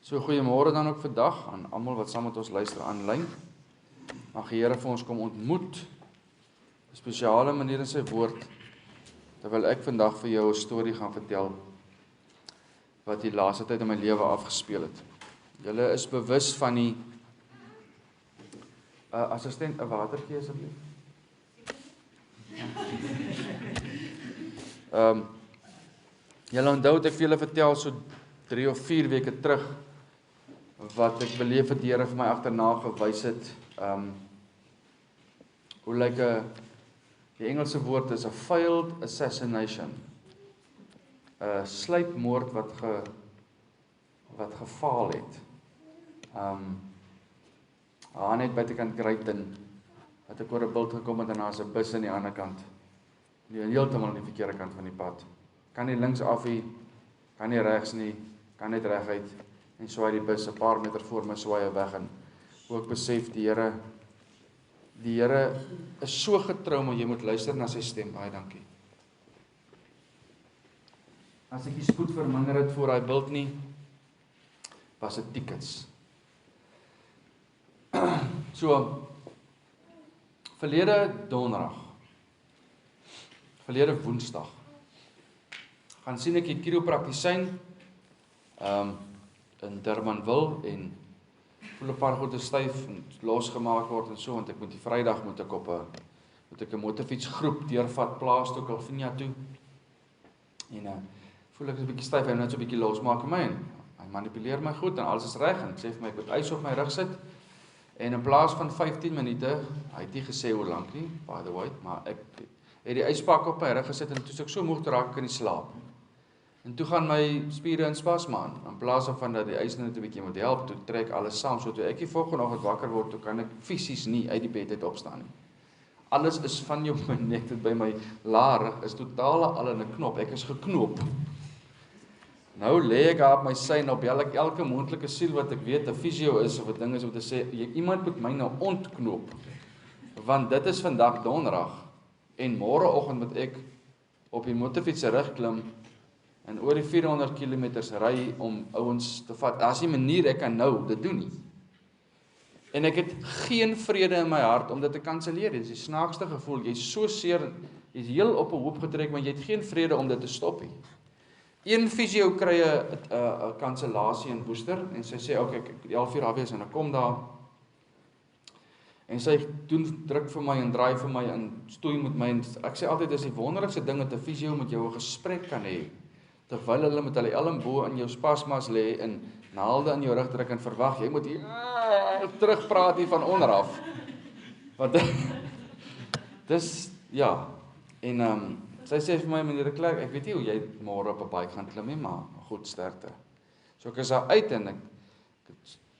So goeiemôre dan ook vandag aan almal wat saam met ons luister aanlyn. Mag die Here vir ons kom ontmoet op 'n spesiale manier in sy woord, terwyl ek vandag vir jou 'n storie gaan vertel wat die laaste tyd in my lewe afgespeel het. Julle is bewus van die assistent, 'n watertjie asseblief. Julle onthou het ek vir julle vertel so 3 of 4 weke terug wat ek beleef het die Here vir my agterna gewys het. Hoe lyk die Engelse woord is 'n failed assassination. 'n Sluipmoord wat gefaal het. Net buitekant Greyton, wat ek oor 'n bult gekom het en daar's 'n bus aan die ander kant. Heeltemal aan die verkeerde kant van die pad. Kan nie links af nie, kan nie regs nie, kan net reguit, en swaai die bus 'n paar meter voor my swaai hy weg, en ook besef die Here is so getrou, maar jy moet luister na sy stem. Baie dankie. As ek die spoed verminder het voor daai bult nie, was dit tickets. So, verlede Woensdag, gaan sien ek die chiropraktisyn in Durbanville en voel 'n paar goede styf en losgemaak word en so, want ek moet die Vrydag moet ek 'n motorfietsgroep deurvat plaas toe Kalvinia toe. En voel ek is 'n bietjie styf en net so 'n bietjie losmaak my en hy manipuleer my goed en alles is reg en sê vir my ek moet ys op my rug sit. En in plaas van 15 minute, hy het nie gesê hoe lank nie, by the way, maar ek het die yspak op my rug gesit en toe ek so moeg raak ek in die slaap. En toe gaan my spiere in spasme aan. In plaas van dat die ys net 'n bietjie moet help, toe trek alles saam. So toe ek die volgende oggend wakker word, toe kan ek fisies nie uit die bed uit opstaan nie. Alles is van jou my nek tot by my laar is totaal al in 'n knop. Ek is geknoop. Nou lê ek daar op my sy en op elke moontlike siel wat ek weet 'n fisio is of 'n ding is om te sê, iemand moet my nou ontknoop. Want dit is vandag donderdag en môreoggend moet ek op die motorfiets se rug klim en oor die 400 km ry om ouens te vat. Daar's nie 'n manier ek kan nou dit doen nie. En ek het geen vrede in my hart om dit te kanselleer. Dit is die snaakste gevoel. Jy's so seer, jy's heel op 'n hoop getrek, maar jy het geen vrede om dit te stop nie. Een fisio kry 'n kansellasie in Woester en sy sê okay, ek 11 uur afwees en ek kom daar. En sy druk vir my en draai vir my en stoei met my en ek sê altyd dis die wonderlikste ding dat 'n fisio met jou 'n gesprek kan hê. Terwyl hulle met hulle elmboog in jou spasmas lê en naalde in jou rug druk en verwag jy moet terugpraat hier van onderaf. Want dis ja. En sy sê vir my meneer de Klerk, ek weet nie hoe jy môre op 'n bike gaan klim nie, maar goed sterkte. So ek is daar uit en ek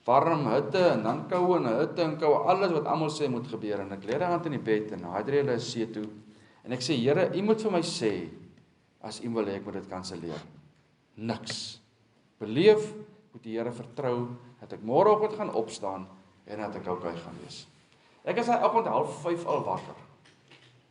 warm hitte en dan koue en hitte en koue, alles wat almal sê moet gebeur en ek lê daar aan in die bed en hydrate hulle see toe en ek sê Here, U moet vir my sê as U wil hê ek moet dit kanselleer. Niks. Beleef, moet die Here vertrou dat ek môreoggend gaan opstaan en dat ek okay gaan wees. Ek is daai oggend 4:30 al wakker.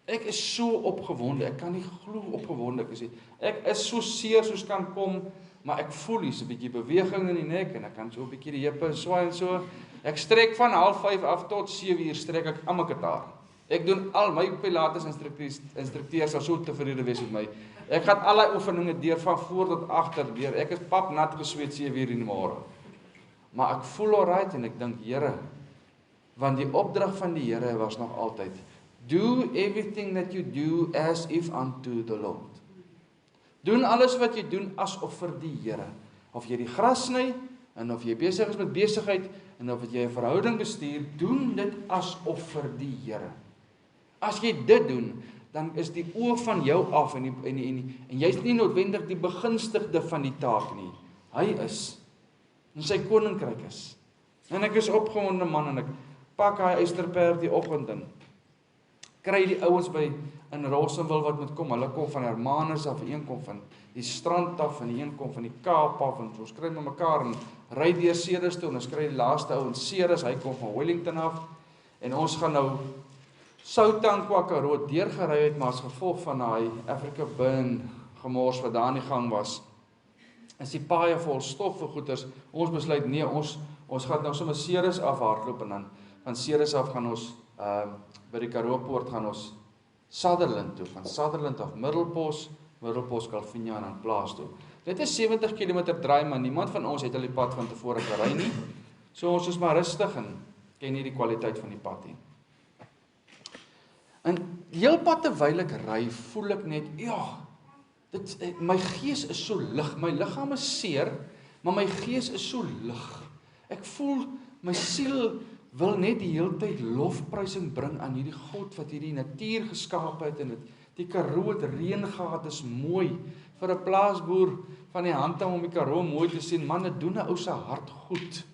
Ek is so opgewonde, ek kan nie glo opgewonde ek is nie. Ek is so seer soos kan kom, maar ek voel hier's 'n bietjie beweging in die nek en ek kan so 'n bietjie die heupe swaai en so. Ek strek van 4:30 af tot 7 uur strek ek aan mekaar. Ek doen al my pilates instrukteurs sal so tevrede wees met my. Ek gaan al die oefeninge deur van voor tot agter deur. Ek is pap nat gesweet 7 uur in die môre. Maar ek voel alright en ek dink Here, want die opdrag van die Here was nog altyd do everything that you do as if unto the Lord. Doen alles wat jy doen asof vir die Here. Of jy die gras sny en of jy besig is met besigheid en of jy 'n verhouding bestuur, doen dit asof vir die Here. As jy dit doen, dan is die oë van jou af en jy's nie noodwendig die begunstigde van die taak nie. Hy is en sy koninkryk is. En ek is opgewonde man en ek pak hy eysterperd die oggend in. Kry die ouens in Rossenwil wat moet kom. Hulle kom van Hermanus af, een kom van die strand af en een kom van die Kaap af en ons kry met mekaar en ry deur Ceres toe en ons kry die laaste ou in Ceres, hy kom van Wellington af en ons gaan nou Soutankwa Karoo deurgery het, maar as gevolg van daai Africa Burn gemors wat daar aan die gang was, is die paaie vol stof vir goeders. Ons besluit nee, ons gaan nou sommer Ceres af hardloop en dan van Ceres af gaan ons by die Karoo-poort gaan ons Sutherland toe, van Sutherland af Middelpos Calvinia en dan plaas toe. Dit is 70 km draai, maar niemand van ons het al die pad van tevore gery nie. So ons is maar rustig en ken nie die kwaliteit van die pad nie. En heel pad terwyl ek ry, voel ek net, ja, my gees is so lig, my liggaam is seer, maar my gees is so lig. Ek voel, my siel wil net die hele tyd lofprysing bring aan hierdie God wat hierdie natuur geskaap het en die Karoo het reën gehad, is mooi vir 'n plaasboer van die hand om die Karoo mooi te sien. Man, dit doen 'n ou se hart goed.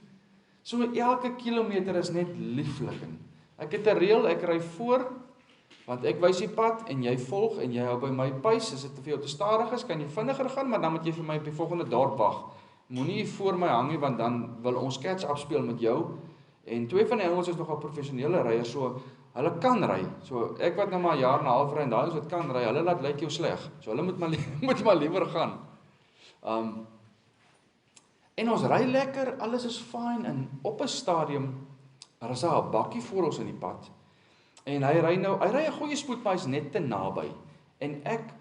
So elke kilometer is net lieflik. Ek het 'n reël, ek ry voor, want ek wys die pad en jy volg en jy hou by my pace. As dit vir jou te stadig is, kan jy vinniger gaan, maar dan moet jy vir my op die volgende dorp wag. Moenie voor my hang nie, want dan wil ons catch-up speel met jou. En twee van die ouens is nogal professionele ryers, so hulle kan ry. So ek wat nou maar 'n jaar en 'n half ry en daai ouens wat kan ry, hulle laat lyk jou sleg. So hulle moet maar liewer gaan. En ons ry lekker, alles is fyn en op 'n stadium daar is 'n bakkie voor ons in die pad. En hy ry 'n goeie spoed, maar hy's net te naby. En ek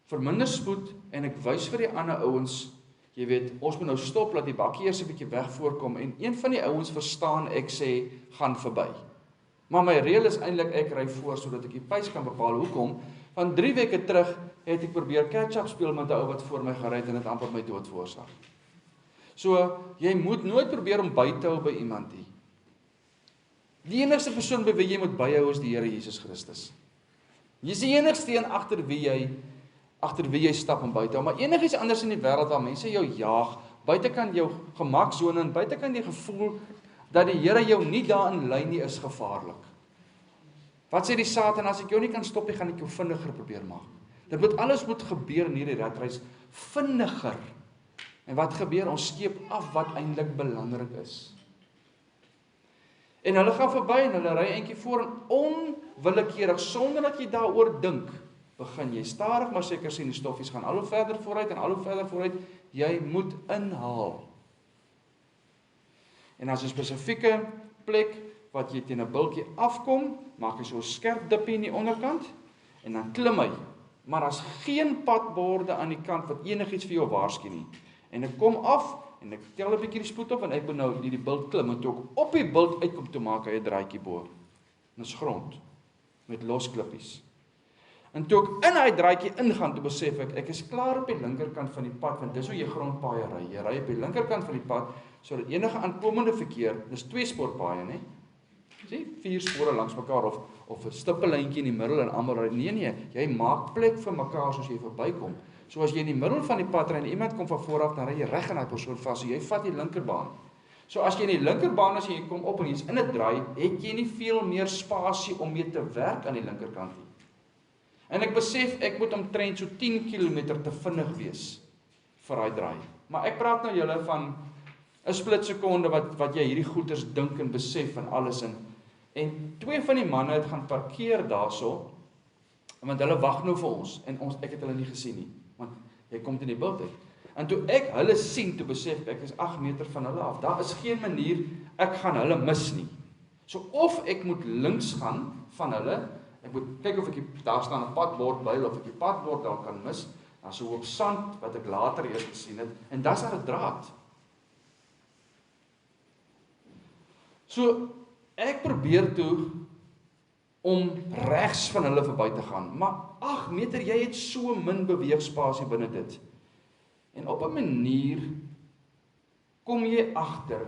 verminder spoed en ek wys vir die ander ouens, jy weet, ons moet nou stop, laat die bakkie eers 'n bietjie weg voorkom en een van die ouens verstaan ek sê gaan verby. Maar my reël is eintlik ek ry voor sodat ek die pace kan bepaal. Hoekom? Van 3 weke terug het ek probeer catch-up speel met 'n ou wat voor my gery het en dit amper my dood veroorsaak. So jy moet nooit probeer om by te hou by iemand nie. Die enigste persoon by wie jy moet byhou is die Here Jesus Christus. Jy is die enigste een agter wie jy stap en buite hou, maar enigiets anders in die wêreld waar mense jou jaag, buitekant jou gemaksone en buitekant die gevoel dat die Here jou nie daarin lei nie, is gevaarlik. Wat sê die Satan, as ek jou nie kan stop nie, gaan ek jou vinniger probeer maak. Alles moet gebeur in hierdie ratreis vinniger. En wat gebeur? Ons skeep af wat eintlik belangrik is. En hulle gaan verby en hulle ry eentjie voor en onwillekeurig, sonder dat jy daaroor dink, begin jy stadig maar seker sien die stoffies gaan al hoe verder vooruit en al hoe verder vooruit. Jy moet inhaal. En as 'n spesifieke plek wat jy teen 'n bultjie afkom, maak jy so 'n skerp dippie in die onderkant en dan klim hy. Maar daar's geen padborde aan die kant wat enigiets vir jou waarsku nie. En ek kom af en ek tel 'n bietjie die spoed op en ek moet nou hierdie bult klim en toe ek op die bult uitkom toe maak hy 'n draaitjie bo. Dis grond met los klippies. En toe ek in daai draadjie ingaan, toe besef ek is klaar op die linkerkant van die pad, want dis hoe jy grondpaaie ry. Jy ry op die linkerkant van die pad, sodat enige aankomende verkeer, dis 2 spoorpaaie, né? Sien, 4 spore langs mekaar of 'n stippellyntjie in die middel en almal ry. Nee, jy maak plek vir mekaar soos jy verbykom. So as jy in die middel van die pad ry en iemand kom van voor af, dan ry jy reg in daai persoon vas, so jy vat die linkerbaan. So as jy in die linkerbaan as jy kom op en jy's in 'n draai, het jy nie veel meer spasie om mee te werk aan die linkerkant nie. En ek besef ek moet omtrent so 10 km te vinnig wees vir daai draai. Maar ek praat nou julle van 'n split sekonde wat jy hierdie goeters dink en besef en alles en 2 van die manne het gaan parkeer daarso, want hulle wag nou vir ons en ek het hulle nie gesien nie, want jy kom in die bult uit. En toe ek hulle sien, toe besef ek is 8 meter van hulle af. Daar is geen manier ek gaan hulle mis nie. So of ek moet links gaan van hulle. Ek moet kyk of ek daar staan 'n padbord by of ek die padbord daar kan mis. Dan so op sand wat ek later eers gesien het en dis daar 'n draad. So ek probeer toe om regs van hulle verby te gaan, maar 8 meter, jy het so min beweegspasie binne dit. En op 'n manier kom jy agter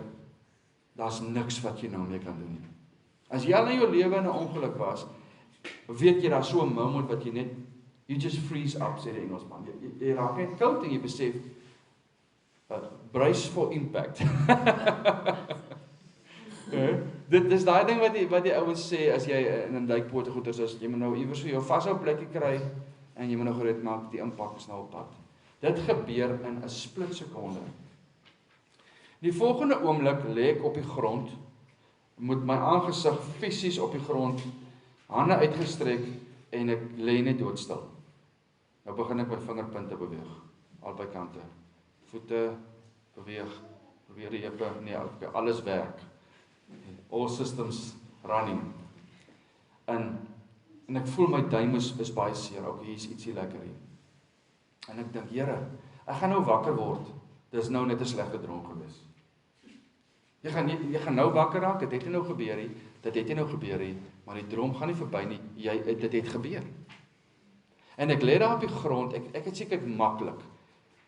daar's niks wat jy nou mee kan doen nie. As jy al in jou lewe in 'n ongeluk was, weet jy daar so 'n moment wat jy net you just freeze up, sê die Engelsman. Jy raak net koud en jy besef brace for impact. Dit is daai ding wat die ouens sê as jy in 'n duikboot goeters is, jy moet nou iewers vir jou vashou plekkie kry en jy moet nou gereed maak die impak is nou op pad. Dit gebeur in 'n split sekonde. Die volgende oomblik lê ek op die grond met my aangesig fisies op die grond, hande uitgestrek en ek lê net doodstil. Nou begin ek my vingerpunte beweeg albei kante. voete beweeg, probeer die heupe, nee, okay, alles werk. All systems running. En ek voel my duim is baie seer, okay, hier is ietsie lekker hier. En ek dink, Here, ek gaan nou wakker word. Dis nou net 'n slegte droom gewees. Jy gaan nou wakker raak, dit het nie nou gebeur nie, dit het nie nou gebeur nie, maar die droom gaan nie verby nie, dit het gebeur. En ek lê daar op die grond, ek het seker maklik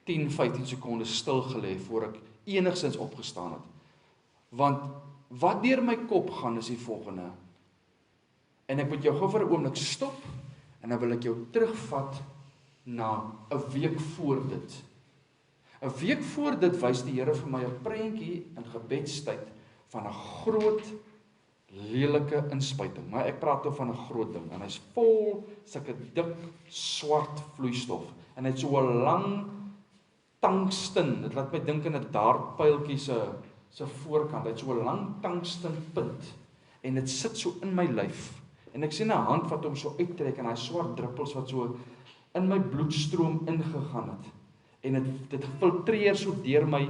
10-15 sekondes stil gelê voor ek enigsins opgestaan het. Want wat deur my kop gaan is die volgende. En ek moet jou gou vir 'n oomblik stop en dan wil ek jou terugvat na 'n week voor dit. 'n week voor dit wys die Here vir my 'n prentjie in gebedstyd van 'n groot lelike inspuiting. Maar ek praat oor van 'n groot ding en hy's vol sulke dik swart vloeistof en hy het so 'n lang tungsten. Dit laat my dink aan 'n dartpyltjie se voorkant. Hy het so 'n lang tungstenpunt en dit sit so in my lyf. En ek sien 'n hand wat hom so uittrek en hy swart druppels wat so in my bloedstroom ingegaan het. En dit filtreer so deur my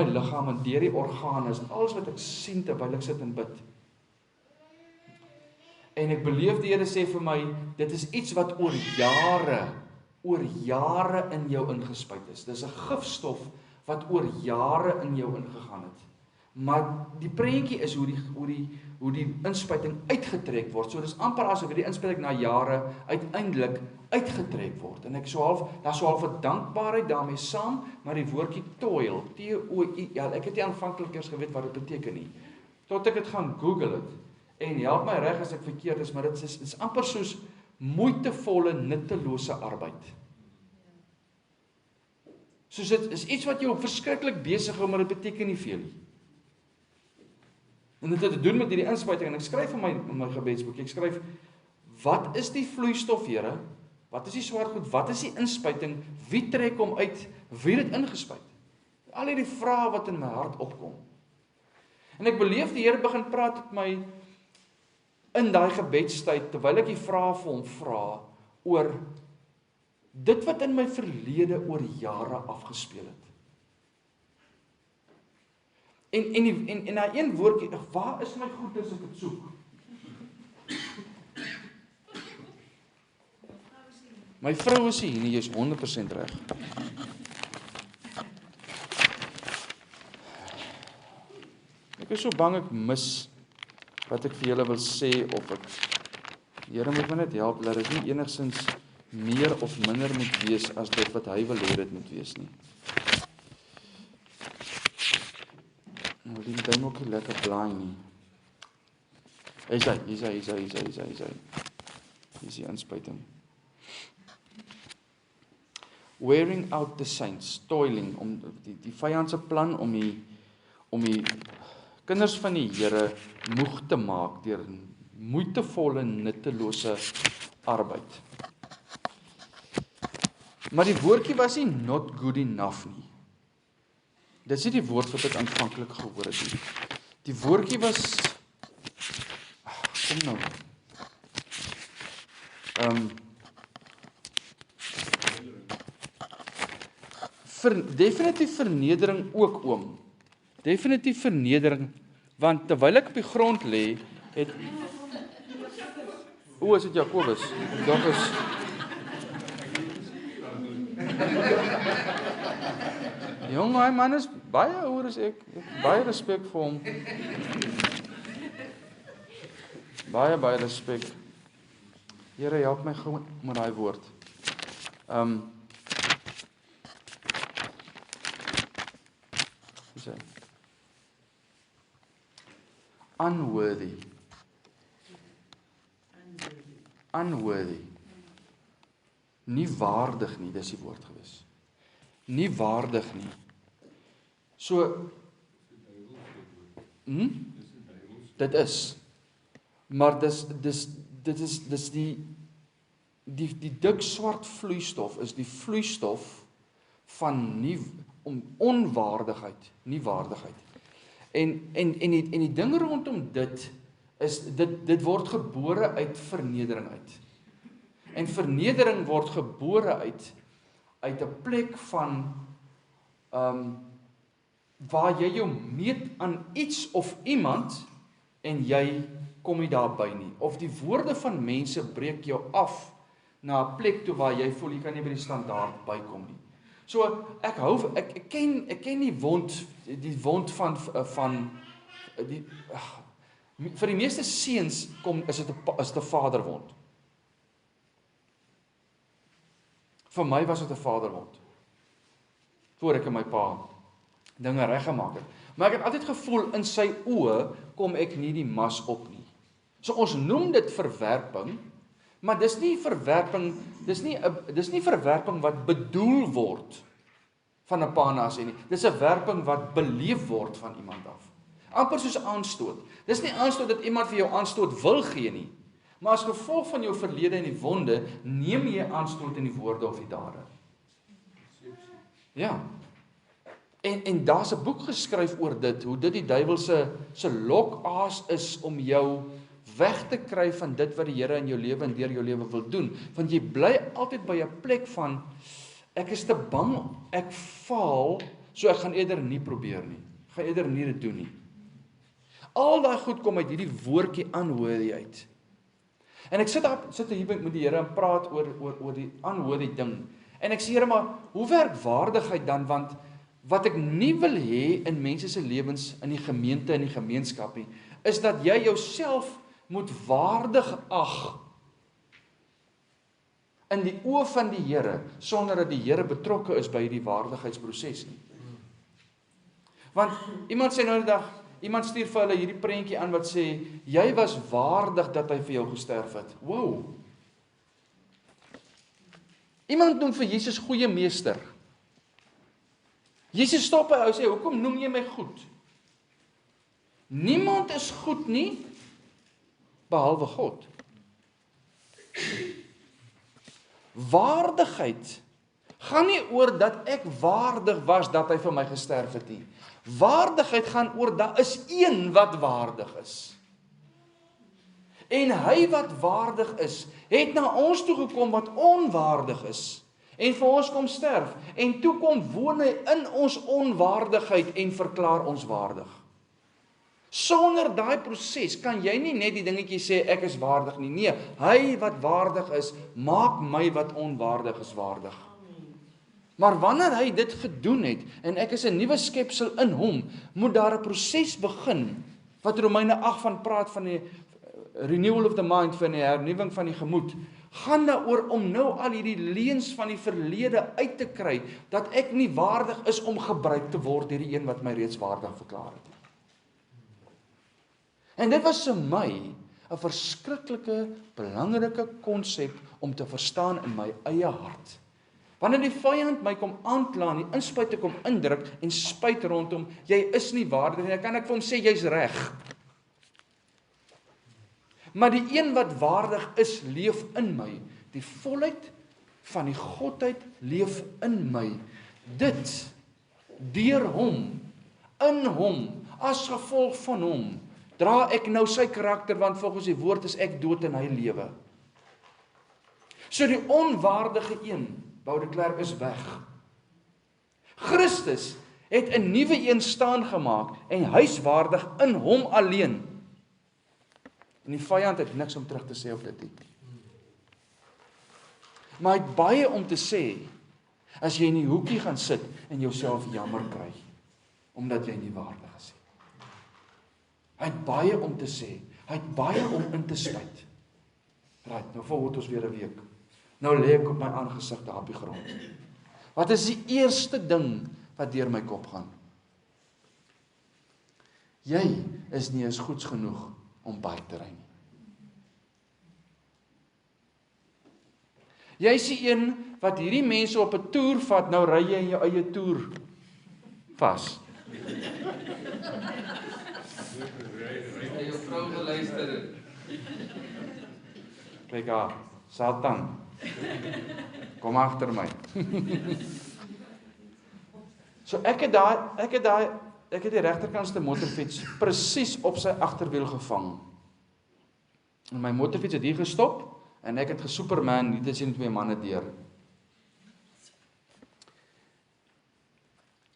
liggaam en deur die organe. Is alles wat ek sien terwyl ek sit en bid. En ek beleef die Here sê vir my, dit is iets wat oor jare in jou ingespuit is. Dis 'n gifstof wat oor jare in jou ingegaan het. Maar die prentjie is hoe die inspuiting uitgetrek word. So dis amper asof die inspuiting na jare uiteindelik uitgetrek word. En daar's so half 'n dankbaarheid daarmee saam, maar die woordjie toil, T-O-I-L, ek het nie aanvanklik eers geweet wat dit beteken nie. Tot ek dit gaan Google het. En help my reg as ek verkeerd is, maar dit is amper soos moeitevolle, nuttelose arbeid. Soos dit is iets wat jou verskriklik besig hou, maar dit beteken nie veel nie. En dit het te doen met hierdie inspuiting, en ek skryf in my gebedsboek, ek skryf, wat is die vloeistof, Here? Wat is die swart goed? Wat is die inspuiting? Wie trek hom uit? Wie het dit ingespuit? Al hierdie vrae wat in my hart opkom. En ek beleef die Here begin praat met my in daai gebedstyd, terwyl ek die vrae vir hom vra, oor dit wat in my verlede oor jare afgespeel het. En na een woordjie, waar is my goed as ek dit soek? My vrou is hier, jy is 100% reg. Ek is so bang ek mis wat ek vir julle wil sê, of ek, die Here moet my net help, dat dit nie enigsins meer of minder moet wees as dit wat hy wil hê dit moet wees nie. Nou, die duim ook nie lekker blaai nie. Hier is die inspuiting. Wearing out the saints, toiling, om die vyand se plan om die kinders van die Here moeg te maak deur moeitevolle, nuttelose arbeid. Maar die woordjie was nie not good enough nie. Dit is nie die woord wat ek aanvanklik gehoor het nie. Die woordjie was, kom nou, definitief vernedering ook, oom. Definitief vernedering, want terwyl ek op die grond lê, het is dit Jakobus? Dag is jong, hy man is baie ouer as ek baie respek vir hom. Baie respek. Here, help my gou met daai woord. Unworthy. Nie waardig nie, dis die woord gewees. Nie waardig nie. So, dit is. Maar dis die dik swart vloeistof is die vloeistof van onwaardigheid, nie waardigheid. En die ding rondom dit is dit word gebore uit vernedering uit. En vernedering word gebore uit 'n plek van waar jy jou meet aan iets of iemand en jy kom nie daarby nie. Of die woorde van mense breek jou af na 'n plek toe waar jy voel jy kan nie by die standaard bykom nie. So ek ken die wond van die vir die meeste seuns is dit 'n vaderwond. Vir my was dit 'n vaderwond. Voor ek en my pa dinge reggemaak het. Maar ek het altyd gevoel in sy oë kom ek nie die mas op nie. So ons noem dit verwerping, maar dis nie verwerping wat bedoel word van 'n pa na sy nie. Dis 'n werping wat beleef word van iemand af. Amper soos aanstoot. Dis nie aanstoot dat iemand vir jou aanstoot wil gee nie. Maar as gevolg van jou verlede en die wonde, neem jy aanstoot in die woorde of die dade. Ja. En daar's 'n boek geskryf oor dit, hoe dit die duiwel se lokaas is om jou weg te kry van dit wat die Here in jou lewe en deur jou lewe wil doen. Want jy bly altyd by 'n plek van ek is te bang, ek faal, so ek gaan eerder nie probeer nie. Ek gaan eerder nie dit doen nie. Al daai goed kom uit hierdie woordjie unworthy uit. En ek sit hier met die Here en praat oor die unworthy ding. En ek sê Here, maar hoe werk waardigheid dan? Want wat ek nie wil hê in mense se lewens, in die gemeente, in die gemeenskap nie, is dat jy jouself moet waardig ag in die oë van die Here, sonder dat die Here betrokke is by die waardigheidsproses nie. Want iemand sê nou die dag, iemand stuur vir hulle hierdie prentjie aan wat sê, jy was waardig dat hy vir jou gesterf het. Wow! Iemand noem vir Jesus goeie meester. Jesus stop hy sê, hoekom noem jy my goed? Niemand is goed nie, behalwe God. Waardigheid gaan nie oor dat ek waardig was dat hy vir my gesterf het nie. Waardigheid gaan oor, daar is een wat waardig is. En hy wat waardig is, het na ons toe gekom wat onwaardig is. En vir ons kom sterf. En toe kom woon hy in ons onwaardigheid en verklaar ons waardig. Sonder daai proses kan jy nie net die dingetjie sê ek is waardig nie. Nee, hy wat waardig is, maak my wat onwaardig is waardig. Maar wanneer hy dit gedoen het en ek is 'n nuwe skepsel in hom, moet daar 'n proses begin wat Romeine 8 van praat van die renewal of the mind, van die hernuwing van die gemoed. Gaan daaroor om nou al hierdie leuns van die verlede uit te kry, dat ek nie waardig is om gebruik te word deur die een wat my reeds waardig verklaar het. En dit was vir my 'n verskriklike, belangrike konsep om te verstaan in my eie hart. Wanneer die vyand my kom aankla en die inspuite kom indruk en spuit rondom, jy is nie waardig nie, dan kan ek vir hom sê jy's reg. Maar die een wat waardig is, leef in my. Die volheid van die Godheid leef in my. Dit, deur hom, in hom, as gevolg van hom, dra ek nou sy karakter, want volgens die woord is ek dood en hy lewe. So die onwaardige een, Wou de Klerk, is weg. Christus het 'n nuwe een staan gemaak en hy's waardig in hom alleen. En die vyand het niks om terug te sê op dit nie. Maar hy het baie om te sê as jy in die hoekie gaan sit en jouself jammer kry omdat jy nie waardig is nie. Hy het baie om te sê. Hy het baie om in te spuit. Right, nou volg ons weer 'n week. Nou lê ek op my aangesig daar op die grond. Wat is die eerste ding wat deur my kop gaan? Jy is nie eens goeds genoeg om by te ry nie. Jy is die een wat hierdie mense op 'n toer vat, nou ry jy in jou eie toer vas. Jou vrou geluister. Kyk haar, Satan. Kom agter my. So ek het die regterkantste motorfiets presies op sy agterwiel gevang. En my motorfiets het hier gestop en ek het gesuperman, hier tussen twee manne deur.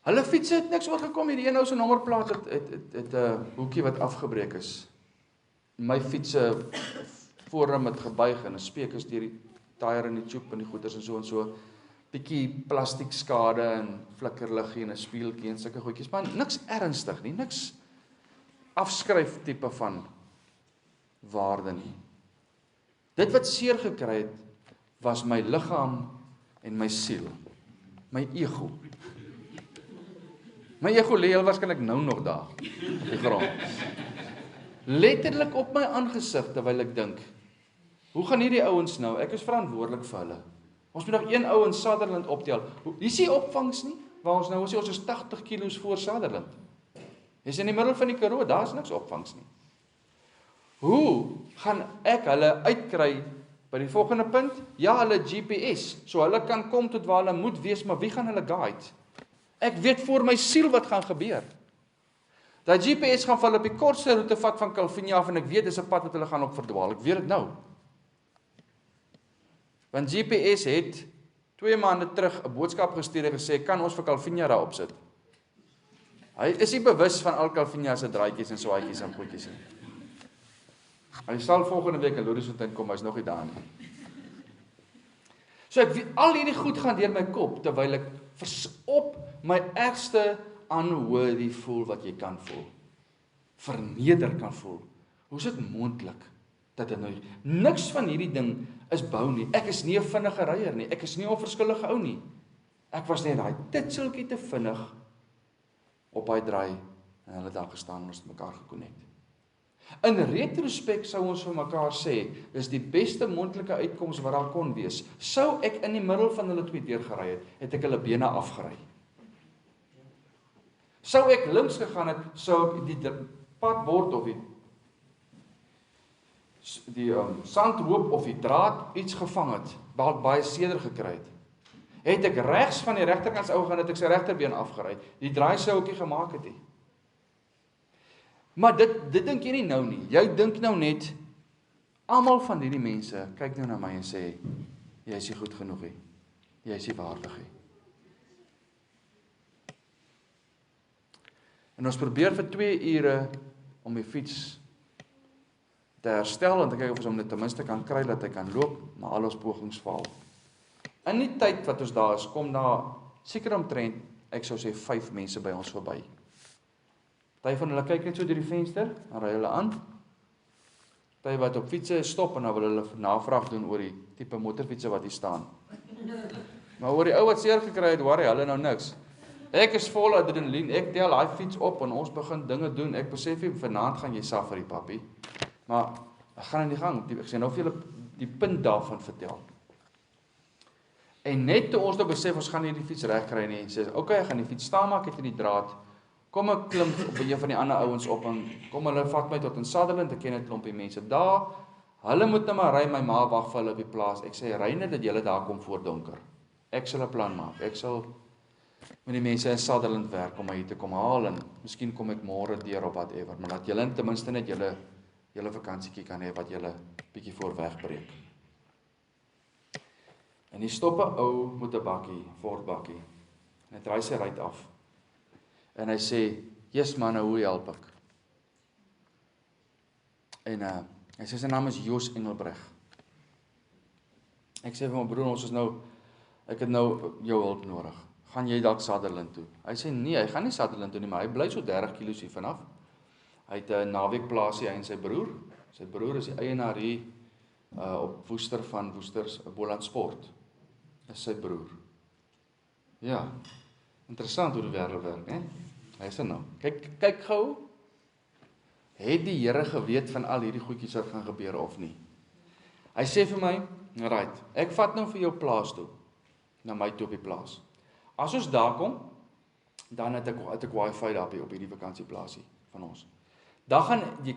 Hulle fietsse het niks oorgekom nie, die een ou se nommerplaat het 'n hoekie wat afgebreek is. My fietsse voorom het gebuig en 'n speek is deur die tyre en die tube en die goeders en so, bietjie plastiek skade en flikkerliggie en 'n spieeltjie en sulke goedjies, maar niks ernstig nie, niks afskryf tipe van waarde nie. Dit wat seer gekry het, was my liggaam en my siel, my ego. My ego lê heel waarskynlik nou nog daar op die grond. Letterlik op my aangesig terwyl ek dink, hoe gaan hierdie ouens nou? Ek is verantwoordelik vir hulle. Ons moet nog een ou in Sutherland optel. Hier is nie opvangs nie, waar ons nou ons is 80 kilos voor Sutherland. Dis in die middel van die Karoo, daar is niks opvangs nie. Hoe gaan ek hulle uitkry by die volgende punt? Ja, hulle GPS, so hulle kan kom tot waar hulle moet wees, maar wie gaan hulle guide? Ek weet voor my siel wat gaan gebeur. Dat GPS gaan vir hulle op die kortste roete vat van Calvinia af en ek weet dis 'n pad wat hulle gaan op verdwaal. Ek weet dit nou. Want GPS het 2 maande terug 'n boodskap gestuur en gesê, kan ons vir Calvinia daar opsit? Hy is nie bewus van al Calvinia se draadjies en swaaitjies en goedjies nie. Hy sal volgende week in Louwsfontein kom, hy's nog nie daar nie. So ek weet, al hierdie goed gaan deur my kop, terwyl ek op my ergste unworthy voel wat jy kan voel. Verneder kan voel. Hoe is dit moontlik dat dit nou, niks van hierdie ding is bou nie. Ek is nie 'n vinnige ryer nie, ek is nie 'n onverskillige ou nie. Ek was net daai titseltjie te vinnig op daai draai en hulle daar gestaan en ons het mekaar gekonnekt. In retrospek sou ons vir mekaar sê, dis die beste moontlike uitkoms wat daar kon wees. Sou ek in die middel van hulle twee deurgery het ek hulle bene afgery. Sou ek links gegaan het, sou ek die padbord of die sandhoop of die draad iets gevang het, baie seerder gekry het. Het ek regs van die regterkant ou gaan, het ek sy regterbeen afgery. Die draai sou ek nie gemaak het nie. Maar dit dink jy nie nou nie. Jy dink nou net, almal van hierdie mense kyk nou na my en sê, jy is nie goed genoeg nie. Jy is nie waardig nie. En ons probeer vir 2 ure om die fiets te herstel en te kyk of ons hom net ten minste kan kry dat hy kan loop, maar al ons pogings faal. In die tyd wat ons daar is, kom daar seker omtrent, ek sou sê 5 mense by ons verby. Party van hulle kyk net so deur die venster, dan ry hulle aan. Party wat op fietsse stop en dan wil hulle navraag doen oor die tipe motorfietsse wat hier staan. Maar oor die ou wat seer gekry het, worry hulle nou niks. Ek is vol adrenaline, ek tel daai fiets op en ons begin dinge doen. Ek besef nie vanaand gaan jy safari papi. Maar ek gaan in die gang. Ek sê nou vir julle die punt daarvan vertel. En net toe ons nou besef ons gaan nie die fiets reg kry nie en sê, okay, ek gaan die fiets staan maak, het in die draad. Kom ek klim op een van die ander ouens op en kom hulle vat my tot in Sutherland, ek ken 'n klompie mense daar. Hulle moet nou maar ry, my ma wag vir hulle op die plaas. Ek sê ry net dat julle daar kom voor donker. Ek sal 'n plan maak. Ek sal met die mense in Sutherland werk om my hier te kom haal en miskien kom ek môre deur op whatever, maar dat julle ten minste net julle vakansietjie kan hê wat julle bietjie voor wegbreek. En hier stop 'n ou met 'n bakkie, Ford bakkie. En hy draai sy ruit af. En hy sê, "Yes man, hoe help ek?" En hy sê sy naam is Jos Engelbreg. Ek sê vir my broer, ek het nou jou hulp nodig. Gaan jy dalk Sutherland toe? Hy sê nee, hy gaan nie Sutherland toe nie, maar hy bly so 30 km hier vanaf. Hy het 'n naweekplaasie, hy en sy broer. Sy broer is die eienaar hier op Woester van Woesters Boland Sport. Dis sy broer. Ja. Interessant hoe die wêreld werk, hè? Hy sê nou, kyk gou. Het die Here geweet van al hierdie goedjies wat gaan gebeur of nie? Hy sê vir my, right, ek vat nou vir jou plaas toe. Na my toe op die plaas. As ons daar kom, dan het ek wifi daar op hierdie vakansieplaasie van ons. Dan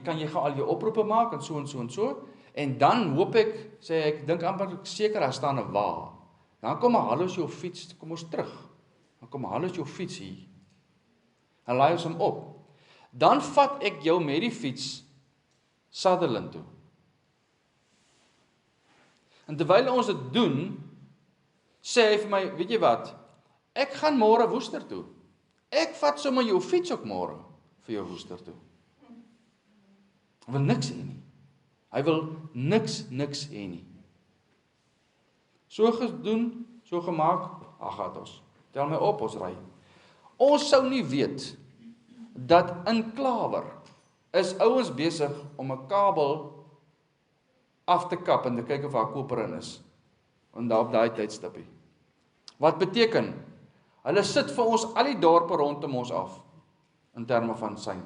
kan jy al jou oproepe maak en so en so en so. En dan hoop ek, sê ek dink amper seker daar staan 'n wa. Dan kom maar, hallo jou fiets, kom ons terug. Dan kom maar, hallo jou fiets hier. En laai ons hom op. Dan vat ek jou met die fiets Sutherland toe. En terwyl ons dit doen, sê hy vir my, weet jy wat? Ek gaan môre Woester toe. Ek vat sommer jou fiets ook môre vir jou Woester toe. Hy wil niks hê nie. Hy wil niks hê nie. So gedoen, so gemaak, gaat ons. Tel my op, ons ry. Ons sou nie weet dat in Klawer is ouens besig om 'n kabel af te kap en te kyk of daar koper in is. En daar op daai tydstipie. Wat beteken? Hulle sit vir ons al die dorpe rondom ons af in terme van sein.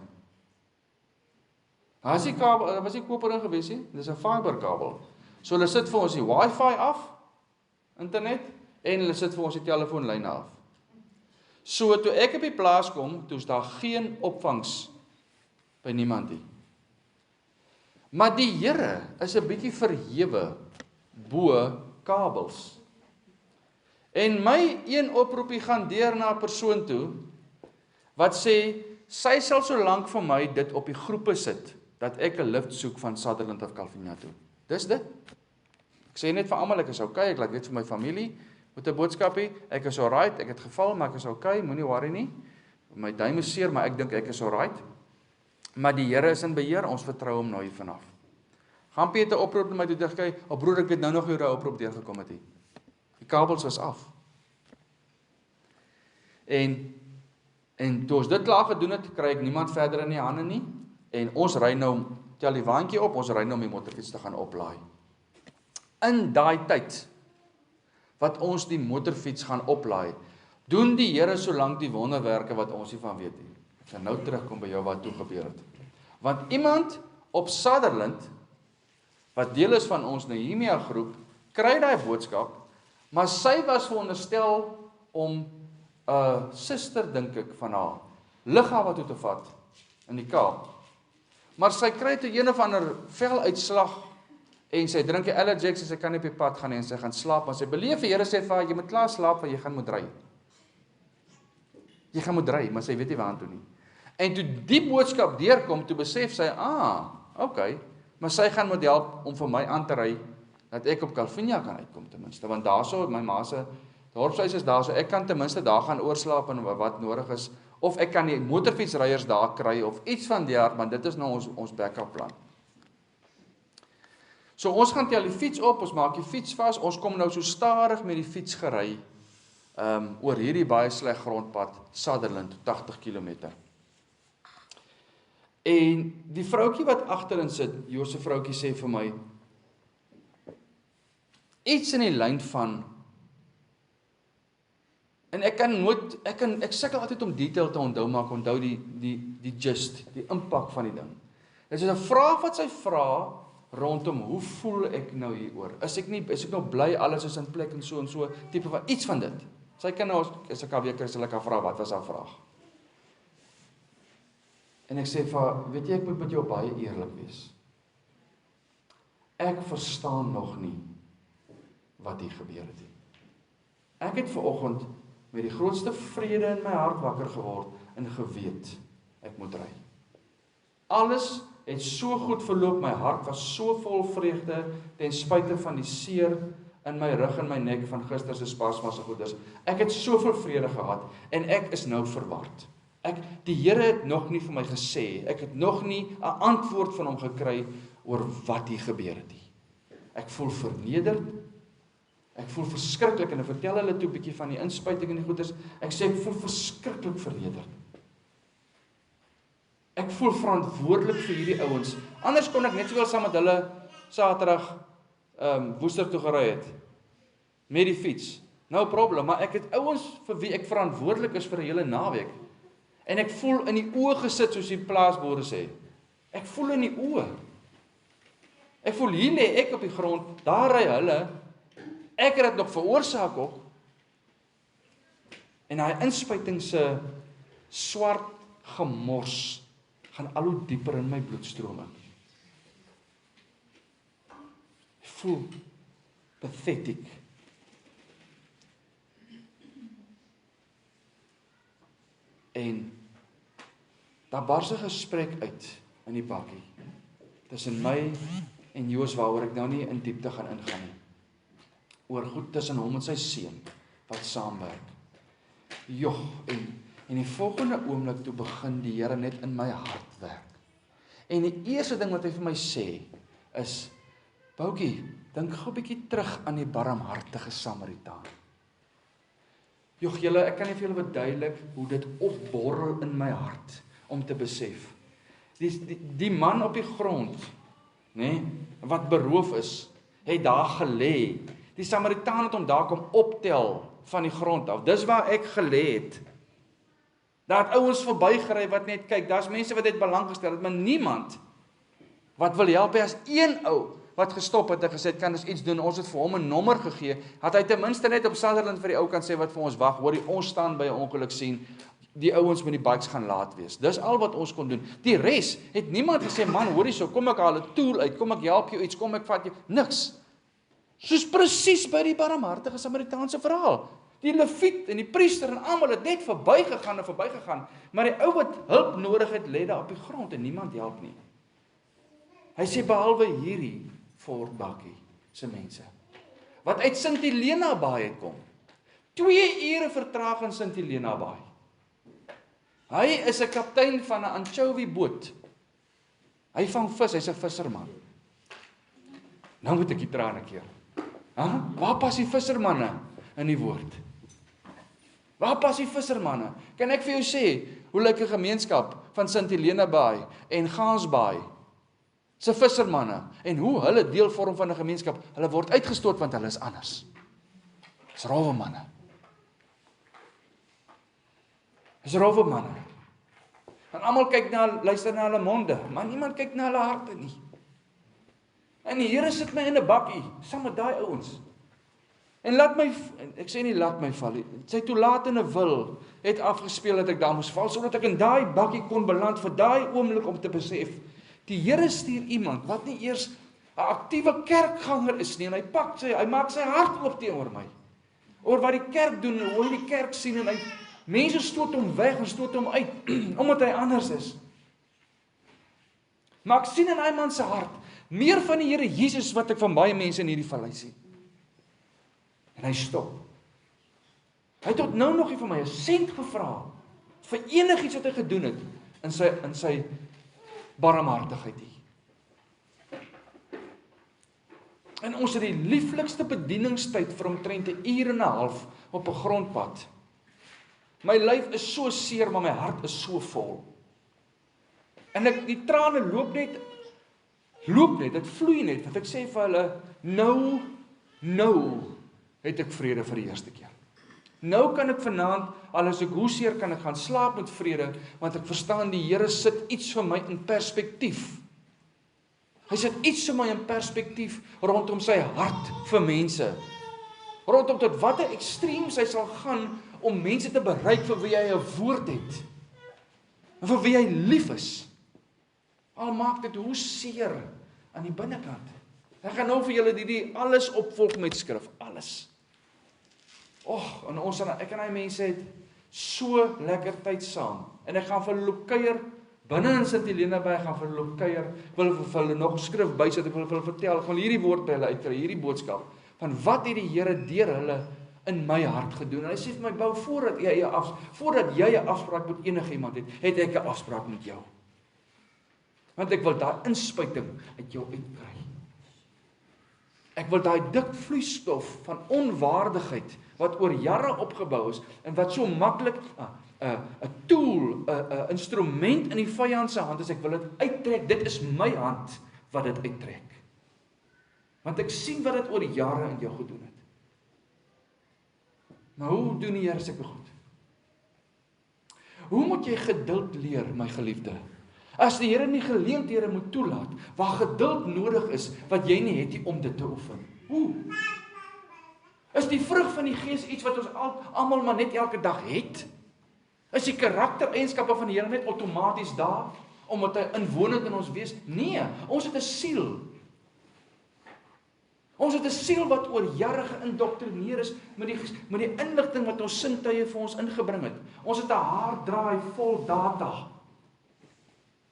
Daar is die kabel, was die koper in gewees nie? Dis 'n fiberkabel. So hulle sit vir ons die wifi af, internet, en hulle sit vir ons die telefoonlyne af. So toe ek op die plaas kom, toe is daar geen opvangs by niemand nie. Maar die Here is 'n bietjie verhewe bo kabels. En my een oproepie gaan deur na 'n persoon toe wat sê sy sal so lank vir my dit op die groepe sit dat ek 'n lift soek van Sutherland of Calvinia toe. Dis dit. Ek sê net vir almal ek is okay, ek laat weet vir my familie met 'n boodskapie, ek is alright, ek het geval, maar ek is okay, moenie worry nie. My duim is seer, maar ek dink ek is alright. Maar die Here is in beheer, ons vertrou hom nou hier vanaf. Gampie het 'n oproep na my toe gekry, broer, ek weet nou nog hoe daai oproep deurgekom het hier. Die kabels is af. En toe ons dit klaar gedoen het, kry ek niemand verder in die hande nie, en ons ry nou, tel die waantjie op, ons ry nou om die motorfiets te gaan oplaai. In daai tyd, wat ons die motorfiets gaan oplaai, doen die Here so lank die wonderwerke wat ons nie van weet nie. Ek gaan nou terugkom by jou wat toe gebeur het. Want iemand op Sutherland, wat deel is van ons Nehemia groep, kry daai boodskap, maar sy was veronderstel om 'n suster, dink ek, van haar lughawe toe te vat in die Kaap. Maar sy kry toe een of ander veluitslag en sy drink 'n Allergex en sy kan nie op die pad gaan nie en sy gaan slaap, maar sy beleef die Here sê vir haar, jy moet klaar slaap want jy gaan moet ry. Jy gaan moet ry, maar sy weet nie waartoe nie. En toe die boodskap deurkom, toe besef sy, okay, maar sy gaan moet help om vir my aan te ry, dat ek op Calvinia kan uitkom ten minste, want daarso, my ma se dorpshuis is daar, so ek kan ten minste daar gaan oorslaap en wat nodig is, of ek kan die motorfietsryers daar kry, of iets van die aard, want dit is nou ons backup plan. So ons gaan tel die fiets op, ons maak die fiets vas, ons kom nou so stadig met die fiets gery, oor hierdie baie sleg grondpad, Sutherland, 80 km. En die vroukie wat agterin sit, Josef vroukie sê vir my, iets in die lyn van, en ek sukkel altyd om detail te onthou, maar ek onthou die gist, die impak van die ding. Dit is 'n vraag wat sy vra, rondom, hoe voel ek nou hieroor? Is ek nou bly, alles is in plek en so, tipe van, iets van dit. Sy kan nou, as ek al weer kry, sal ek haar vra, wat was haar vraag? En ek sê vir haar, weet jy, ek moet met jou baie eerlik wees. Ek verstaan nog nie wat hier gebeur het. Ek het vanoggend met die grootste vrede in my hart wakker geword en geweet, ek moet ry. Alles het so goed verloop, my hart was so vol vreugde, ten spyte van die seer in my rug en my nek van gister se spasmas en goeders. Ek het soveel vrede gehad, en ek is nou verward. Die Here het nog nie vir my gesê, ek het nog nie 'n antwoord van hom gekry oor wat hier gebeur het nie. Ek voel vernederd, ek voel verskriklik, en ek vertel hulle toe 'n bietjie van die inspuiting en die goeders, ek sê ek voel verskriklik vernederd. Ek voel verantwoordelik vir hierdie ouens. Anders kon ek net sowel saam met hulle Saterdag Woester toe gery het met die fiets. No problem, maar ek het ouens vir wie ek verantwoordelik is vir 'n hele naweek. En ek voel in die oë gesit, soos die plaasboere sê. Ek voel in die oë. Ek voel hier lê ek op die grond, daar ry hulle. Ek het dit nog veroorsaak ook. En daai inspuiting se swart gemors gaan al hoe dieper in my bloedstrome. Ek voel pathetic. En daar bars 'n gesprek uit in die bakkie tussen my en Joos, waaroor ek nou nie in diepte gaan ingaan nie. Oor goed tussen hom en sy seun wat saamwerk. Joh, en En die volgende oomblik toe begin die Here net in my hart werk. En die eerste ding wat hy vir my sê, is, Boutjie, dink gou 'n bietjie terug aan die barmhartige Samaritaan. Jog julle, ek kan nie vir julle verduidelik hoe dit opborrel in my hart, om te besef. Die man op die grond, wat beroof is, het daar gelê. Die Samaritaan het hom daar kom optel van die grond af. Dis waar ek gelê het. Daar het ouens verbygery wat net kyk, daar's mense wat dit belang gestel het, maar niemand wat wil help. As een ou wat gestop het en gesê het, kan ons iets doen, ons het vir hom 'n nommer gegee, had hy ten minste net op Sutherland vir die ou kan sê wat vir ons wag, hoor ons staan by 'n ongeluk sien, die ouens met die bikes gaan laat wees. Dis al wat ons kon doen. Die res het niemand gesê, man, hoor hierso, kom ek haal 'n tool uit, kom ek help jou iets, kom ek vat jou, niks. Soos presies by die barmhartige Samaritaanse verhaal. Die leviet en die priester en almal het net verbygegaan, maar die ou wat hulp nodig het, lê daar op die grond en niemand help nie. Hy sê behalwe hierdie Fort Bakkie se mense, wat uit Sint Helena Baai kom. 2 ure vertraag in Sint Helena Baai. Hy is 'n kaptein van 'n anchovy boot. Hy vang vis, hy's 'n visserman. Nou moet ek die trane keer. Waar pas die vissermanne in die woord? Waar pas die vissermanne? Kan ek vir jou sê, hoe lyk 'n gemeenskap van Sint Helena Baai en Gansbaai se vissermanne, en hoe hulle deel vorm van 'n gemeenskap? Hulle word uitgestoot want hulle is anders. Dis rowwe manne. Dis rowwe manne. En almal kyk luister na hulle monde, maar niemand kyk na hulle harte nie. En die Here sit my in 'n bakkie, saam met daai ouens. En ek sê nie laat my val nie, sy toelatende wil het afgespeel dat ek daar moes val, sodat ek in daai bakkie kon beland vir daai oomblik om te besef, die Here stuur iemand wat nie eers 'n aktiewe kerkganger is nie, en hy maak sy hart oop teenoor my. Oor wat die kerk doen, hoe hy die kerk sien, en mense stoot hom weg en stoot hom uit, omdat hy anders is. Maar ek sien in daai man se hart meer van die Here Jesus wat ek van baie mense in hierdie vallei sien. En hy stop. Hy het tot nou nog nie vir my 'n sent gevra vir enigiets wat hy gedoen het in sy barmhartigheid nie. En ons het die lieflikste bedieningstyd vir omtrent 'n uur en 'n half op 'n grondpad. My lyf is so seer, maar my hart is so vol. En die trane loop net, dit vloei net, want ek sê vir hulle, nou het ek vrede vir die eerste keer. Nou kan ek vanaand, al is ek hoe seer, kan ek gaan slaap met vrede, want ek verstaan die Here sit iets vir my in perspektief. Hy sit iets vir my in perspektief rondom sy hart vir mense. Rondom tot watter ekstreems hy sal gaan om mense te bereik vir wie hy 'n woord het. En vir wie hy lief is. Al maak dit hoe seer aan die binnekant. Ek gaan nou vir julle die alles opvolg met skrif, alles. En ek en hy mense het so lekker tyd saam. En ek gaan vir hulle loop kuier binne in Sint Helena Baai, gaan vir hulle loop kuier, wil vir hulle nog skrif bysit, ek wil vir hulle vertel, ek wil hierdie woord by hulle uitkry, hierdie boodskap, van wat het die Here deur hulle in my hart gedoen. En hy sê vir my, Bou, voordat jy 'n afspraak met enige iemand het ek 'n afspraak met jou. Want ek wil daai inspuiting uit jou uitkry. Ek wil daai dik vloeistof van onwaardigheid wat oor jare opgebou is en wat so maklik 'n tool, 'n instrument in die vyand se hand is, ek wil dit uittrek. Dit is my hand wat dit uittrek. Want ek sien wat dit oor jare in jou gedoen het. Maar hoe doen die Here sulke goed? Hoe moet jy geduld leer, my geliefde? As die Here nie geleenthede moet toelaat, waar geduld nodig is, wat jy nie het om dit te oefen. Hoe? Is die vrug van die Gees iets wat ons almal maar net elke dag het? Is die karaktereienskappe van die Here net outomaties daar, omdat hy inwonend in ons wees? Nee, ons het 'n siel. Ons het 'n siel wat oor jare geïndoktrineer is met die inligting wat ons sintuie vir ons ingebring het. Ons het 'n haardraai vol data.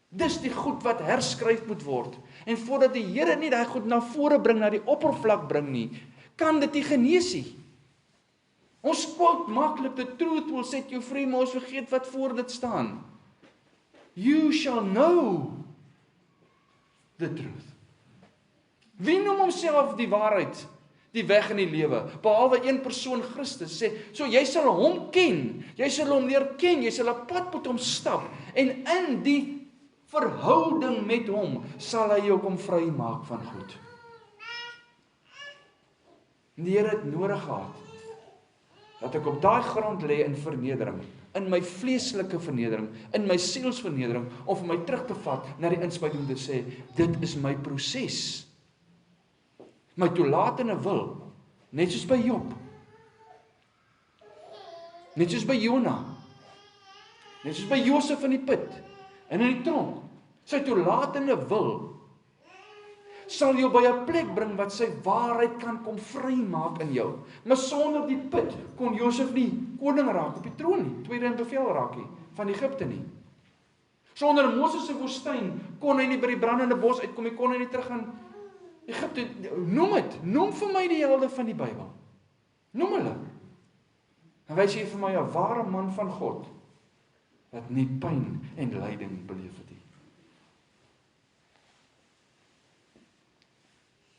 Dis die goed wat herskryf moet word. En voordat die Here nie daai goed na vore bring, na die oppervlak bring nie, kan dit nie genees nie. Ons quote maklik, the truth will set you free, maar ons vergeet wat voor dit staan. You shall know the truth. Wie noem homself die waarheid, die weg in die lewe? Behalwe een persoon, Christus, sê, so jy sal hom ken, jy sal hom leer ken, jy sal 'n pad met hom stap, en in die verhouding met hom, sal hy jou kom vry maak van goed. Die Here het nodig gehad, dat ek op daai grond lê in vernedering, in my vleeslike vernedering, in my sielsvernedering, om vir my terug te vat na die inspuiting om te sê, dit is my proses. My toelatende wil, net soos by Job, net soos by Jona, net soos by Josef in die put, en in die tronk, sy toelatende wil, sal jou by 'n plek bring wat sy waarheid kan kom vrymaak in jou. Maar sonder die put kon Josef nie koning raak op die troon nie, tweede in bevel raak nie, van Egipte nie. Sonder Moses se woestyn kon hy nie by die brandende bos uitkom nie, kon hy nie terug gaan Egipte. Noem vir my die helde van die Bybel. Noem hulle. Dan wys jy vir my 'n ware man van God, wat nie pyn en lyding beleef het nie.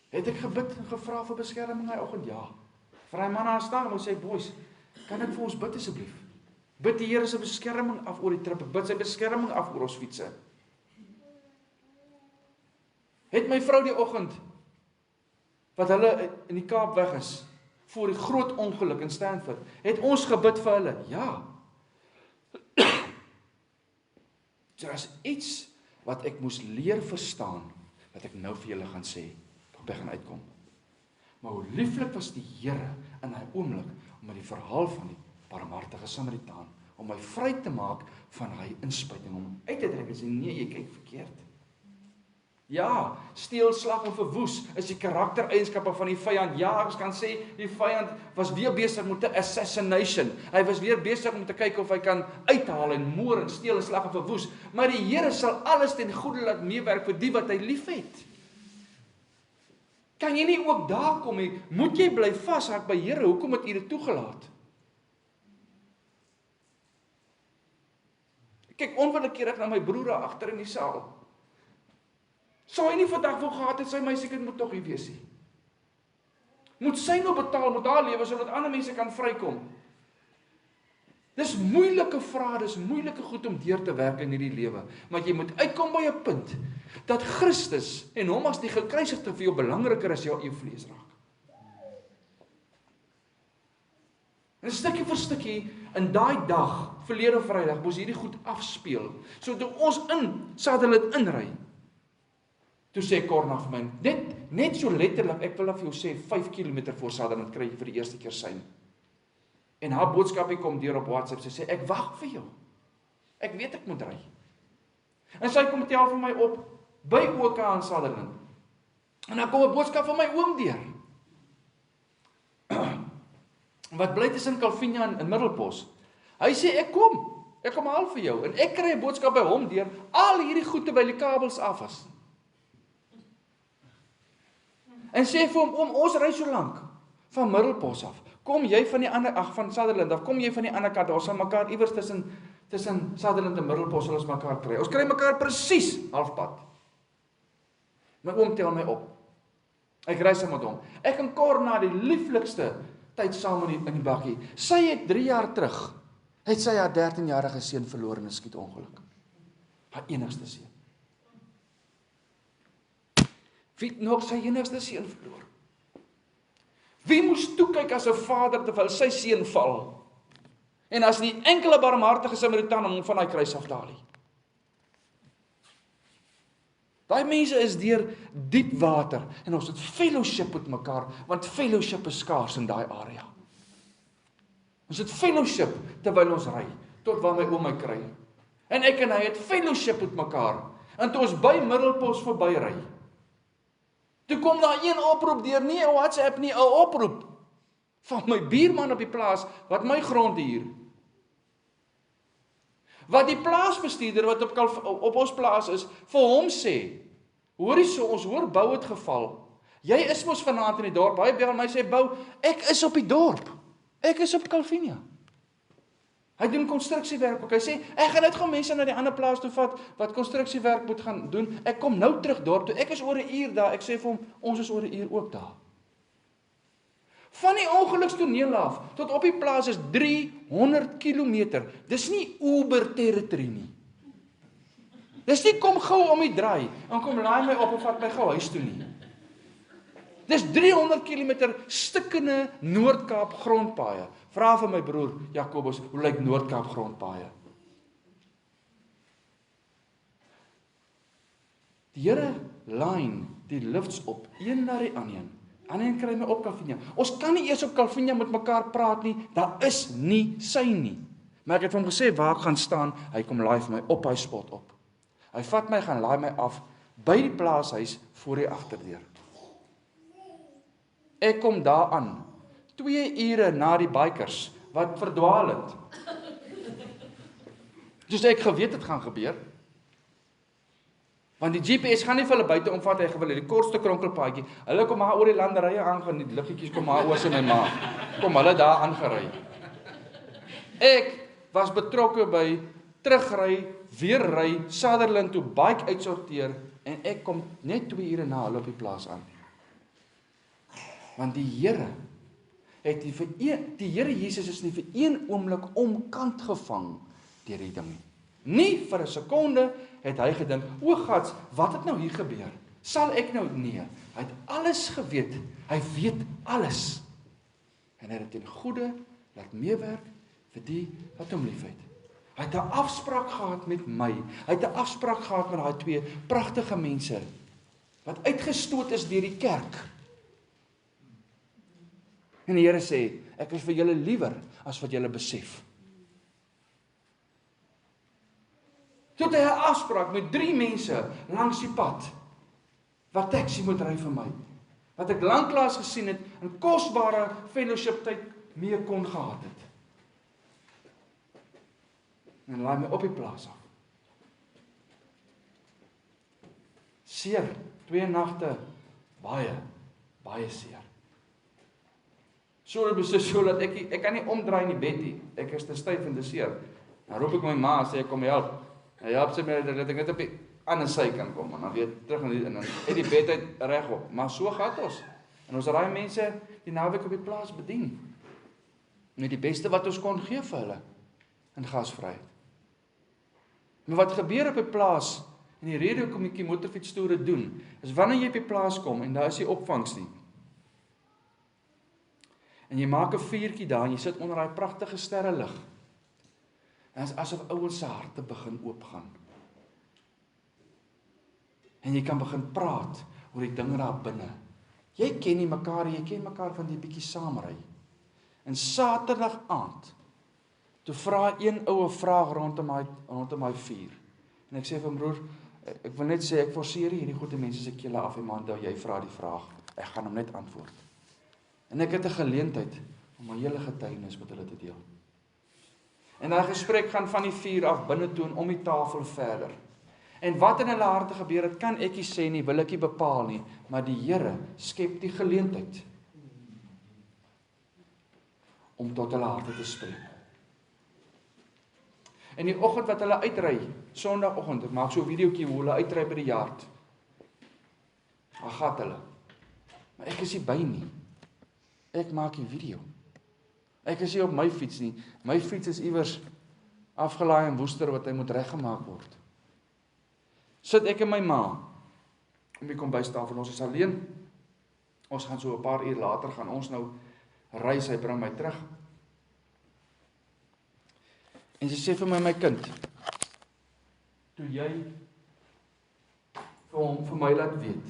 Het ek gebid en gevra vir beskerming hy oggend? Ja. Vir hy man daar staan en sê, boys, kan ek vir ons bid asseblief? Bid die Here se beskerming af oor die trip, bid sy beskerming af oor ons fietsse. Het my vrou die oggend, wat hulle in die Kaap weg is, voor die groot ongeluk in Stanford, het ons gebid vir hulle? Ja. So as iets wat ek moes leer verstaan, wat ek nou vir julle gaan sê, by gaan uitkom. Maar hoe lieflik was die Here in hy oomblik, om met die verhaal van die barmhartige Samaritaan, om my vry te maak van hy inspuiting, om uit te trek en sê, nee, jy kyk verkeerd. Ja, steel, slag en verwoes is die karaktereienskappe van die vyand. Ja, ek kan sê, die vyand was weer besig met 'n assassination. Hy was weer besig om te kyk of hy kan uithaal en moord en steel en slag en verwoes. Maar die Here sal alles ten goeie laat meewerk vir die wat hy liefhet. Kan jy nie ook daar kom nie? Moet jy bly vashak by Here, hoekom het U dit toegelaat? Kyk onwillekeurig na my broer daar agter in die saal. Sou hy nie vandag wou gehad het, sy meisiekind moet tog hier wees nie. Moet sy nou betaal met haar lewe, sodat ander mense kan vrykom? Dis moeilike vrae, dis moeilike goed om deur te werk in hierdie lewe. Maar jy moet uitkom by 'n punt, dat Christus en hom as die gekruisigde vir jou belangriker as jou eie vlees raak. En stukkie vir stukkie, in daai dag, verlede Vrydag, moes hierdie goed afspeel. So toe ons in Sutherland inry, toe sê Corna vir my, net so letterlik, ek wil vir jou sê, 5 km voor Sutherland kry jy vir die eerste keer sein. En haar boodskapie kom deur op WhatsApp, sy sê, ek wag vir jou. Ek weet ek moet ry. En sy kom tel vir my op, by OK in Sutherland. En dan kom 'n boodskap van my oom deur. Wat bly tussen Calvinia en Middelpos. Hy sê, ek kom haal vir jou. En ek kry 'n boodskap by hom deur, al hierdie goede by die kabels af is. En sê vir hom, ons ry so lank, van Middelpos af. Kom jy van die ander, van Sutherland af, kom jy van die ander kant, ons sal mekaar iewers tussen Sutherland en Middelpos sal ons mekaar kry. Ons kry mekaar presies halfpad. My oom tel my op. Ek ry saam met hom. Ek en Corna die lieflikste tyd saam in die bakkie. Sy het 3 jaar terug, het sy haar 13-jarige seun verloor in 'n skietongeluk. Haar enigste seun. Wie het nog sy enigste seun verloor? Wie moes toekyk as 'n vader terwyl sy seun val? En as nie enkele barmhartige Samaritaan om hom van daai kruis af te haal nie. Daai mense is deur diep water en ons het fellowship met mekaar, want fellowship is skaars in daai area. Ons het fellowship terwyl ons ry, tot waar my oom my kry. En ek en hy het fellowship met mekaar, en toe ons by Middelpos verby ry, toe kom daar een oproep deur, nie 'n WhatsApp nie, 'n oproep van my buurman op die plaas, wat my grond huur. Wat die plaasbestuurder wat op ons plaas is, vir hom sê, hoor hierso, ons hoor Bou het geval. Jy is mos vanaand in die dorp. Hy bel my sê, Bou, ek is op die dorp. Ek is op Calvinia. Hy doen konstruksiewerk ook. Hy sê, ek gaan net gou mense na die ander plaas toe vat, wat konstruksiewerk moet gaan doen. Ek kom nou terug dorp toe, ek is oor 'n uur daar, ek sê vir hom, ons is oor 'n uur ook daar. Van die ongelukstoneel af, tot op die plaas is 300 kilometer. Dis nie Uber territory nie. Dis nie kom gou om die draai, en kom laai my op en vat my gou huis toe nie. Dis 300 kilometer stikkende Noord-Kaap grondpaaie. Vra vir my broer Jakobus, hoe lyk Noord-Kaap grondpaaie? Die Here line die lifts op, een na die ander. Ander kry my op Calvinia. Ons kan nie eers op Calvinia met mekaar praat nie, daar is nie sy nie. Maar ek het vir hom gesê waar ek gaan staan, hy kom laai vir my op hy spot op. Hy vat my, gaan laai my af, by die plaashuis, voor die agterdeur. Ek kom daar aan, 2 ure na die bikers, wat verdwaal het. Dus ek geweet het gaan gebeur, want die GPS gaan nie vir hulle buite omvat, hy gewil die kortste kronkelpaadjie, hulle kom maar oor die landerye aangaan, die liggetjies kom maar oor sy my ma, kom hulle daar aangery. Ek was betrokke by terugry, weer ry, Sutherland toe, bike uitsorteer, en ek kom net 2 ure na hulle op die plaas aan. Want die Here het die Here Jesus is nie vir een oomblik omkant gevang deur die ding. Nie vir 'n sekonde het hy gedink, o gats, wat het nou hier gebeur? Sal ek nou? Nee, hy het alles geweet. Hy weet alles. En hy het dit ten goeie laat meewerk vir die wat hom liefhet. Hy het 'n afspraak gehad met my. Hy het 'n afspraak gehad met daai 2 pragtige mense wat uitgestoot is deur die kerk. En die Here sê, ek is vir julle liewer as wat julle besef. Toe het hy 'n afspraak met 3 mense langs die pad, wat taxi moet ry vir my, wat ek lanklaas gesien het, in kosbare fellowship tyd mee kon gehad het. En laai my op die plaas af. Seer, 2 nagte, baie seer. So dat ek kan nie omdraai in die bed nie, ek is te styf en te seer. Dan roep ek my ma, sê ek kom help. Hy help sy my, dat ek net op die ander sy kan kom, en dan weer terug en dan uit die bed uit reg op. Maar so gaat ons. En ons raai mense die naweek op die plaas bedien. Met die beste wat ons kon gee vir hulle, in gasvryheid. Maar wat gebeur op die plaas, en die rede hoekom ek die motorfietstoere doen, is wanneer jy op die plaas kom, en daar is die opvangs nie, en jy maak 'n vuurtjie daar, en jy sit onder daai pragtige sterrelig, en is asof ouens se harte begin oopgaan. En jy kan begin praat oor die dinge daar binne. Jy ken nie mekaar, jy ken mekaar van die bietjie saamry. En Saterdag aand, toe vra een oue vraag rondom my vuur. En ek sê vir hom, broer, ek wil net sê, ek forceer hierdie goeie mense se kele af, en man, jy vra die vraag, ek gaan hom net antwoord. En ek het 'n geleentheid om my hele getuienis met hulle te deel. En daai gesprek gaan van die vuur af binne toe en om die tafel verder. En wat in hulle harte gebeur het, kan ek nie sê nie, wil ek nie bepaal nie, maar die Here skep die geleentheid om tot hulle harte te spreek. En die oggend wat hulle uitry, Sondagoggend, ek maak so 'n videoetjie hoe hulle uitry by die yard. Daar gaan hulle. Maar ek is nie by nie. Ek maak die video. Ek is nie op my fiets nie. My fiets is iewers afgelaai in Woester wat hy moet reggemaak word. Sit ek en my ma om die kombuistafel, ons is alleen. Ons gaan so 'n paar uur later gaan ons nou reis, hy bring my terug. En sy sê vir my kind, toe jy vir my laat weet,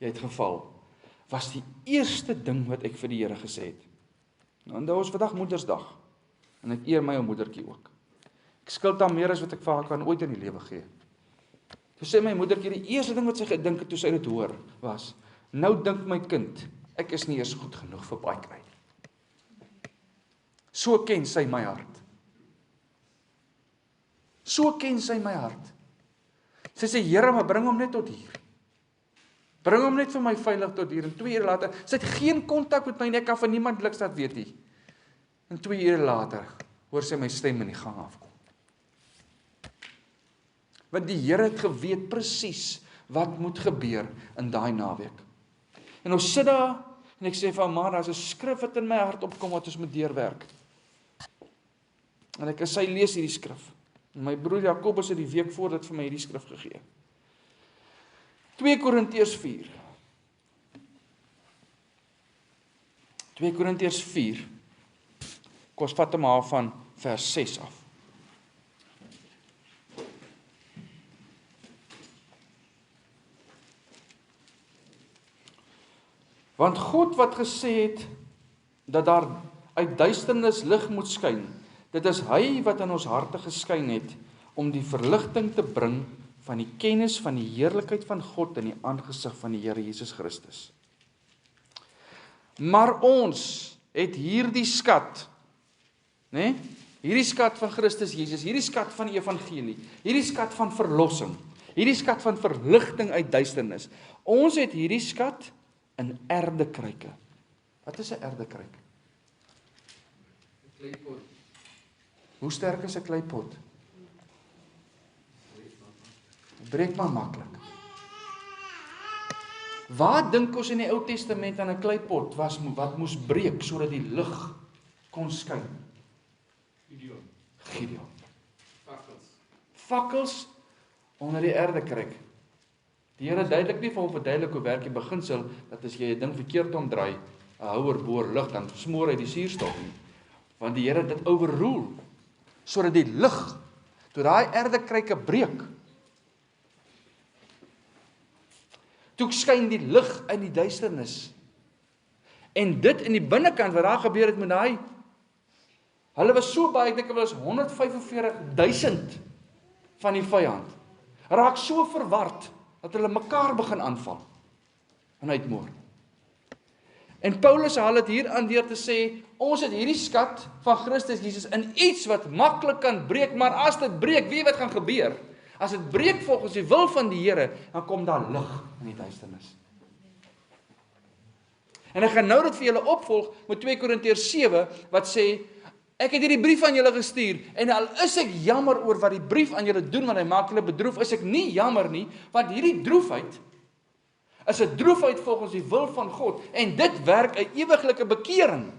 jy het geval, was die eerste ding wat ek vir die Here gesê het. Nou, en dit was vandag Moedersdag, en ek eer my ou moedertjie ook. Ek skuld haar meer as wat ek vir haar kan ooit in die lewe gee. Toe sê my moedertjie, die eerste ding wat sy gedink het toe sy dit hoor, was, nou dink my kind, ek is nie eers goed genoeg vir bike ry. So ken sy my hart. So ken sy my hart. Sy sê, Here, maar bring hom net tot hier. Bring hom net vir my veilig tot hier, en 2 ure later, sy het geen kontak met my nie, ek kan van niemand niks laat weet nie. En 2 ure later, hoor sy my stem in die gang afkom. Want die Here het geweet presies wat moet gebeur in daai naweek. En ons sit daar, en ek sê vir haar, daar's 'n skrif wat in my hart opkom wat ons moet deurwerk. En sy lees hierdie skrif. En my broer Jakobus het die week voor dit vir my hierdie skrif gegee. 2 Korintiërs 4. 2 Korintiërs 4. Kom ons vat hom maar van vers 6 af. Want God wat gesê het dat daar uit duisternis lig moet skyn, dit is hy wat in ons harte geskyn het om die verligting te bring van die kennis van die heerlikheid van God in die aangesig van die Here Jesus Christus. Maar ons het hierdie skat, né? Hierdie skat van Christus Jesus, hierdie skat van die evangelie, hierdie skat van verlossing, hierdie skat van verligting uit duisternis. Ons het hierdie skat in erdekruike. Wat is 'n erdekruik? 'n Kleipot. Hoe sterk is 'n kleipot? Breek maar maklik. Waar dink ons in die Ou Testament aan 'n kleipot wat moes breek sodat die lig kon skyn? Gideon. Fakkels onder die erdekruik. Die Here duidelik nie vir hom verduidelik hoe werk die beginsel dat as jy 'n ding verkeerd omdraai, 'n houer boor lig, dan smoor hy die suurstof nie. Want die Here het dit overrule sodat die lig toe daai erdekruike breek. Toe skyn die lig in die duisternis. En dit in die binnekant wat daar gebeur het met daai, hulle was so baie, ek dink hulle was 145,000 van die vyand. Raak so verward dat hulle mekaar begin aanval en uitmoor. En Paulus haal dit hier aan deur te sê, ons het hierdie skat van Christus Jesus in iets wat maklik kan breek, maar as dit breek, weet wat gaan gebeur? As dit breek volgens die wil van die Here, dan kom daar lig in die duisternis. En ek gaan nou dit vir julle opvolg met 2 Korintiërs 7, wat sê, ek het hierdie brief aan julle gestuur, en al is ek jammer oor wat die brief aan julle doen, want hy maak julle bedroef, is ek nie jammer nie, want hierdie droefheid is 'n droefheid volgens die wil van God, en dit werk 'n ewiglike bekering.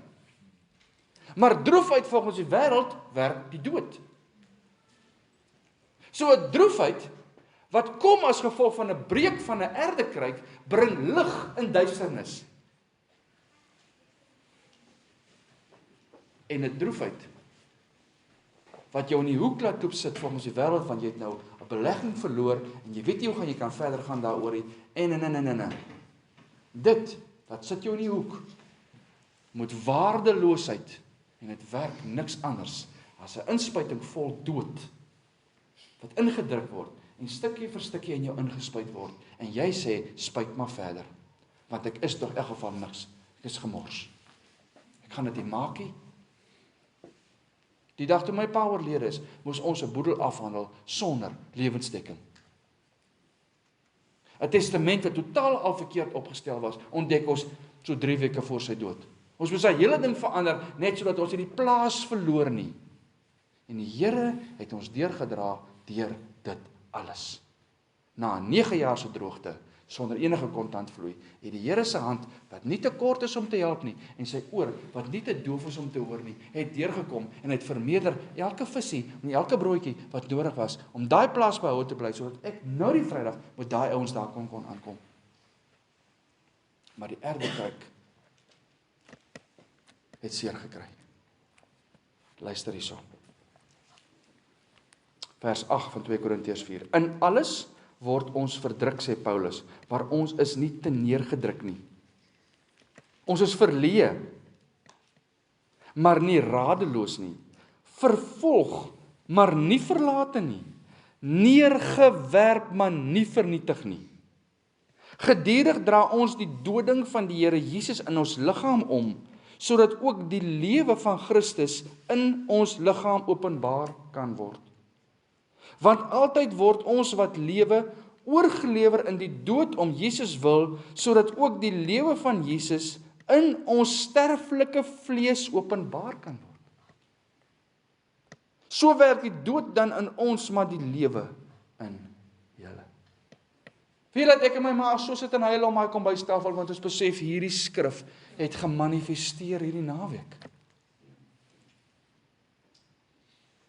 Maar droefheid volgens die wêreld werk die dood. So 'n droefheid wat kom as gevolg van 'n breek van 'n erdekruik, bring lig in duisternis. En 'n droefheid wat jou in die hoek laat sit volgens die wêreld, want jy het nou 'n belegging verloor en jy weet nie hoe gaan jy kan verder gaan daaroor nie. En. Dit wat sit jou in die hoek moet waardeloosheid, en dit werk niks anders as 'n inspuiting vol dood wat ingedruk word en stukkie vir stukkie in jou ingespuit word, en jy sê spuit maar verder, want ek is tog in elk geval niks, ek is gemors, ek gaan dit nie maak nie. Die dag toe my pa oorlede is, moes ons 'n boedel afhandel sonder lewensdekking. 'n Testament wat totaal al verkeerd opgestel was, ontdek ons so 3 weke voor sy dood. Ons moes daai hele ding verander, net sodat ons nie die plaas verloor nie. En die Here het ons deurgedra deur dit alles. Na 9 jaar se droogte, sonder enige kontantvloei, het die Here se hand, wat nie te kort is om te help nie, en sy oor, wat nie te doof is om te hoor nie, het deurgekom en het vermeerder elke visie en elke broodjie wat nodig was, om daai plaas behou te bly, sodat ek nou die Vrydag met daai ouens daar kon aankom. Maar die erdekruik het seer gekry. Luister hierso. Vers 8 van 2 Korintiërs 4. In alles word ons verdruk, sê Paulus, maar ons is nie te neergedruk nie. Ons is verleë, maar nie radeloos nie. Vervolg, maar nie verlate nie. Neergewerp, maar nie vernietig nie. Gedurig dra ons die doding van die Here Jesus in ons liggaam om, sodat ook die lewe van Christus in ons liggaam openbaar kan word. Want altyd word ons wat lewe oorgelewer in die dood om Jesus wil, sodat ook die lewe van Jesus in ons sterflike vlees openbaar kan word. So werk die dood dan in ons, maar die lewe in julle. Wie laat ek en my ma so sit en huil om my kombuistafel, want ons besef hierdie skrif het gemanifesteer hierdie naweek.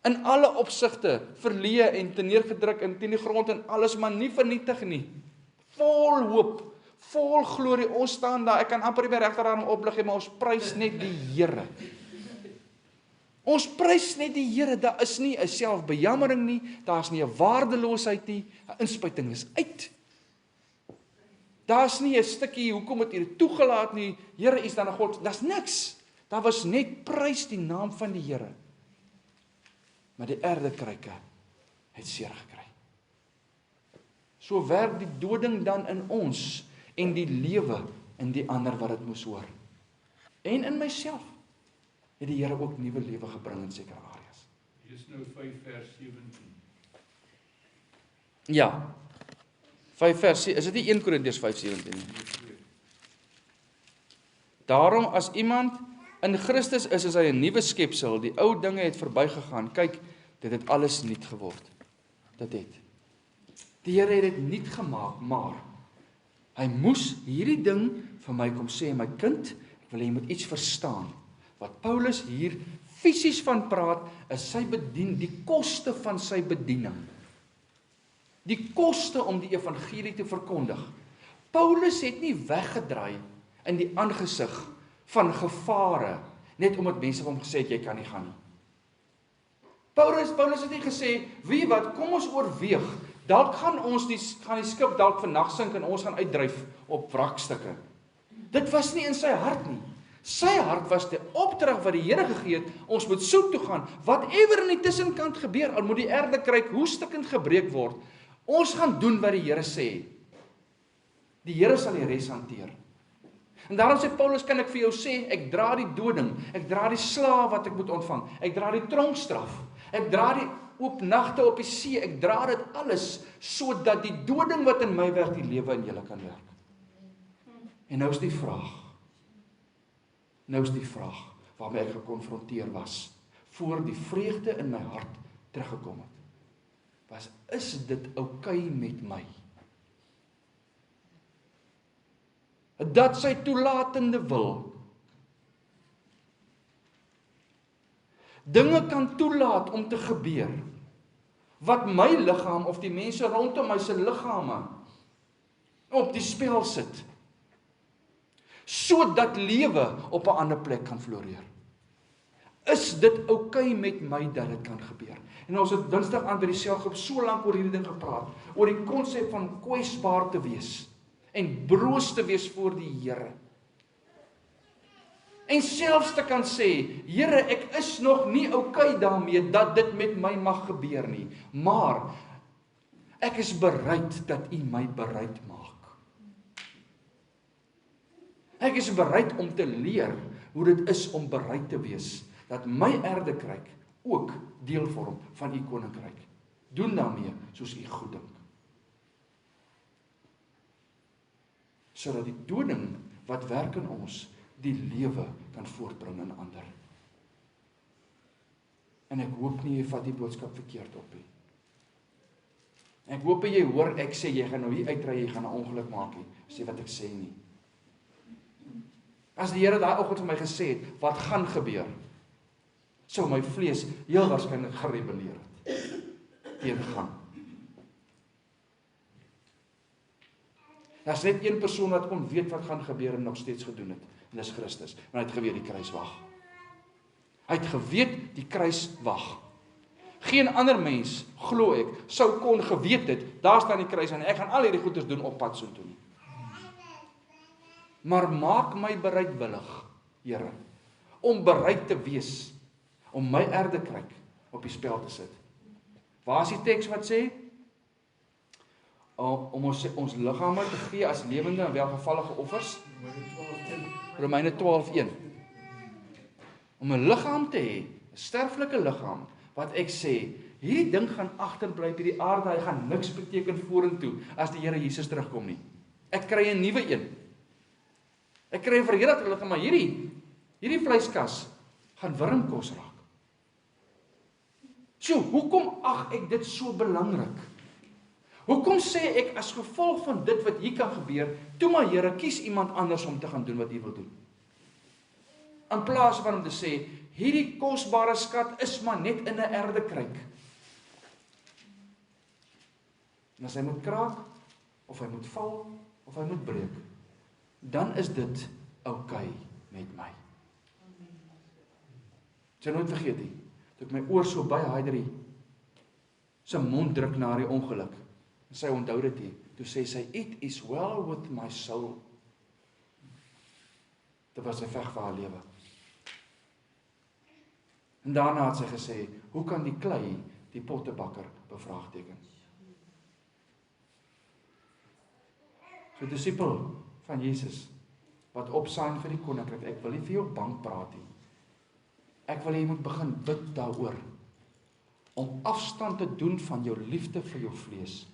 In alle opsigte verleë en teneergedruk en teen die grond en alles, maar nie vernietig nie. Vol hoop, vol glorie. Ons staan daar, ek kan amper nie by regterarm oplig, maar ons prys net die Here. Ons prys net die Here. Daar is nie 'n selfbejammering nie, daar is nie 'n waardeloosheid nie, 'n inspuiting is uit. Daar's nie 'n stukkie, hoekom het U dit toegelaat nie, Here, U is dan 'n God, daar's niks. Daar was net prys die naam van die Here. Maar die aardekryke het seer gekry. So werk die doding dan in ons en die lewe in die ander wat dit moes hoor. En in myself het die Here ook nuwe lewe gebring in sekere areas. Hier is nou 5 vers 17. Ja. 5 vers, is dit nie 1 Korintiërs 5:17 nie? Daarom as iemand in Christus is hy 'n nuwe skepsel, die ou dinge het verbygegaan. Kyk, dit het alles nuut geword. Dit het. Die Here het dit nuut gemaak, maar hy moes hierdie ding vir my kom sê, my kind, ek wil jy moet iets verstaan. Wat Paulus hier fisies van praat, is sy die koste van sy bediening. Die koste om die evangelie te verkondig. Paulus het nie weggedraai in die aangesig van gevare, net omdat mense hom gesê het, jy kan nie gaan nie. Paulus het nie gesê, wie wat, kom ons oorweeg, dalk gaan die skip dalk vannag sink en ons gaan uitdryf op wrakstukke. Dit was nie in sy hart nie. Sy hart was die opdrag wat die Here gegee het, ons moet soek toe gaan, whatever in die tussenkant gebeur, al moet die aardekryk hoe stukkend gebreek word, ons gaan doen wat die Here sê. Die Here sal die res hanteer. En daarom sê Paulus, kan ek vir jou sê, ek dra die doding, ek dra die slaaf wat ek moet ontvang, ek dra die tronkstraf, ek dra die oop nagte op die see, ek dra dit alles, sodat die doding wat in my werk, die lewe in julle kan werk. En nou is die vraag, waarmee ek gekonfronteer was, voor die vreugde in my hart teruggekom het, is dit oukei met my? Dat sy toelatende wil, dinge kan toelaat om te gebeur, wat my liggaam of die mense rondom my se liggame op die spel sit, sodat lewe op 'n ander plek kan floreer. Is dit oukei met my dat dit kan gebeur? En ons het Dinsdag aan by die selgroep so lank oor hierdie ding gepraat, oor die konsep van kwesbaar te wees en broos te wees voor die Here. En selfs te kan sê, Here, ek is nog nie oukei daarmee dat dit met my mag gebeur nie, maar ek is bereid dat U my bereid maak. Ek is bereid om te leer hoe dit is om bereid te wees, dat my aardekryk ook deel vorm van U koninkryk. Doen daarmee soos U goed dink. Sodat die doding wat werk in ons, die lewe kan voortbring in ander. En ek hoop nie jy vat die boodskap verkeerd op nie. Ek hoop jy hoor ek sê jy gaan nou hier uitry, jy gaan 'n ongeluk maak nie. Sê wat ek sê nie. As die Here daai oggend vir my gesê het, wat gaan gebeur, sou my vlees heel waarskynlik gerebelleer het. Tegengaan. Daar's net een persoon wat kon weet wat gaan gebeur en nog steeds gedoen het. En dis Christus. En hy het geweet die kruis wag. Hy het geweet die kruis wag. Geen ander mens, glo ek, sou kon geweet het, daar staan die kruis en ek gaan al hierdie goeders doen op pad soontoe nie. Maar maak my bereidwillig, Here, om bereid te wees, om my aardekryk op die spel te sit. Waar is die teks wat sê? Om ons liggame te gee as lewende en welgevallige offers? Romeine 12:1. Om 'n liggaam te hê, 'n sterflike liggaam, wat ek sê, hierdie ding gaan agterbly op hierdie aarde, hy gaan niks beteken vorentoe as die Here Jesus terugkom nie. Ek kry 'n nuwe een. Ek kry 'n verheerlikte liggaam, maar hierdie vleiskas gaan wurmkos raak. Sjoe, hoekom ag ek dit so belangrik? Hoekom sê ek as gevolg van dit wat hier kan gebeur, toe maar Here, kies iemand anders om te gaan doen wat U wil doen. In plaas van om te sê, hierdie kosbare skat is maar net in 'n erdekruik. En as hy moet kraak, of hy moet val, of hy moet breek, dan is dit oukei met my. Sy nooit vergeet nie, toe ek my oor so by Heidrie sy mond druk na die ongeluk, en sy onthou dit nie, toe sê sy, it is well with my soul. Dit was sy veg vir haar lewe. En daarna het sy gesê, hoe kan die klei die pottebakker bevraagteken? So disipel van Jesus, wat opsaai vir die koninkryk, ek wil nie vir jou bang praat nie. Ek wil jy moet begin bid daaroor, om afstand te doen van jou liefde vir jou vlees.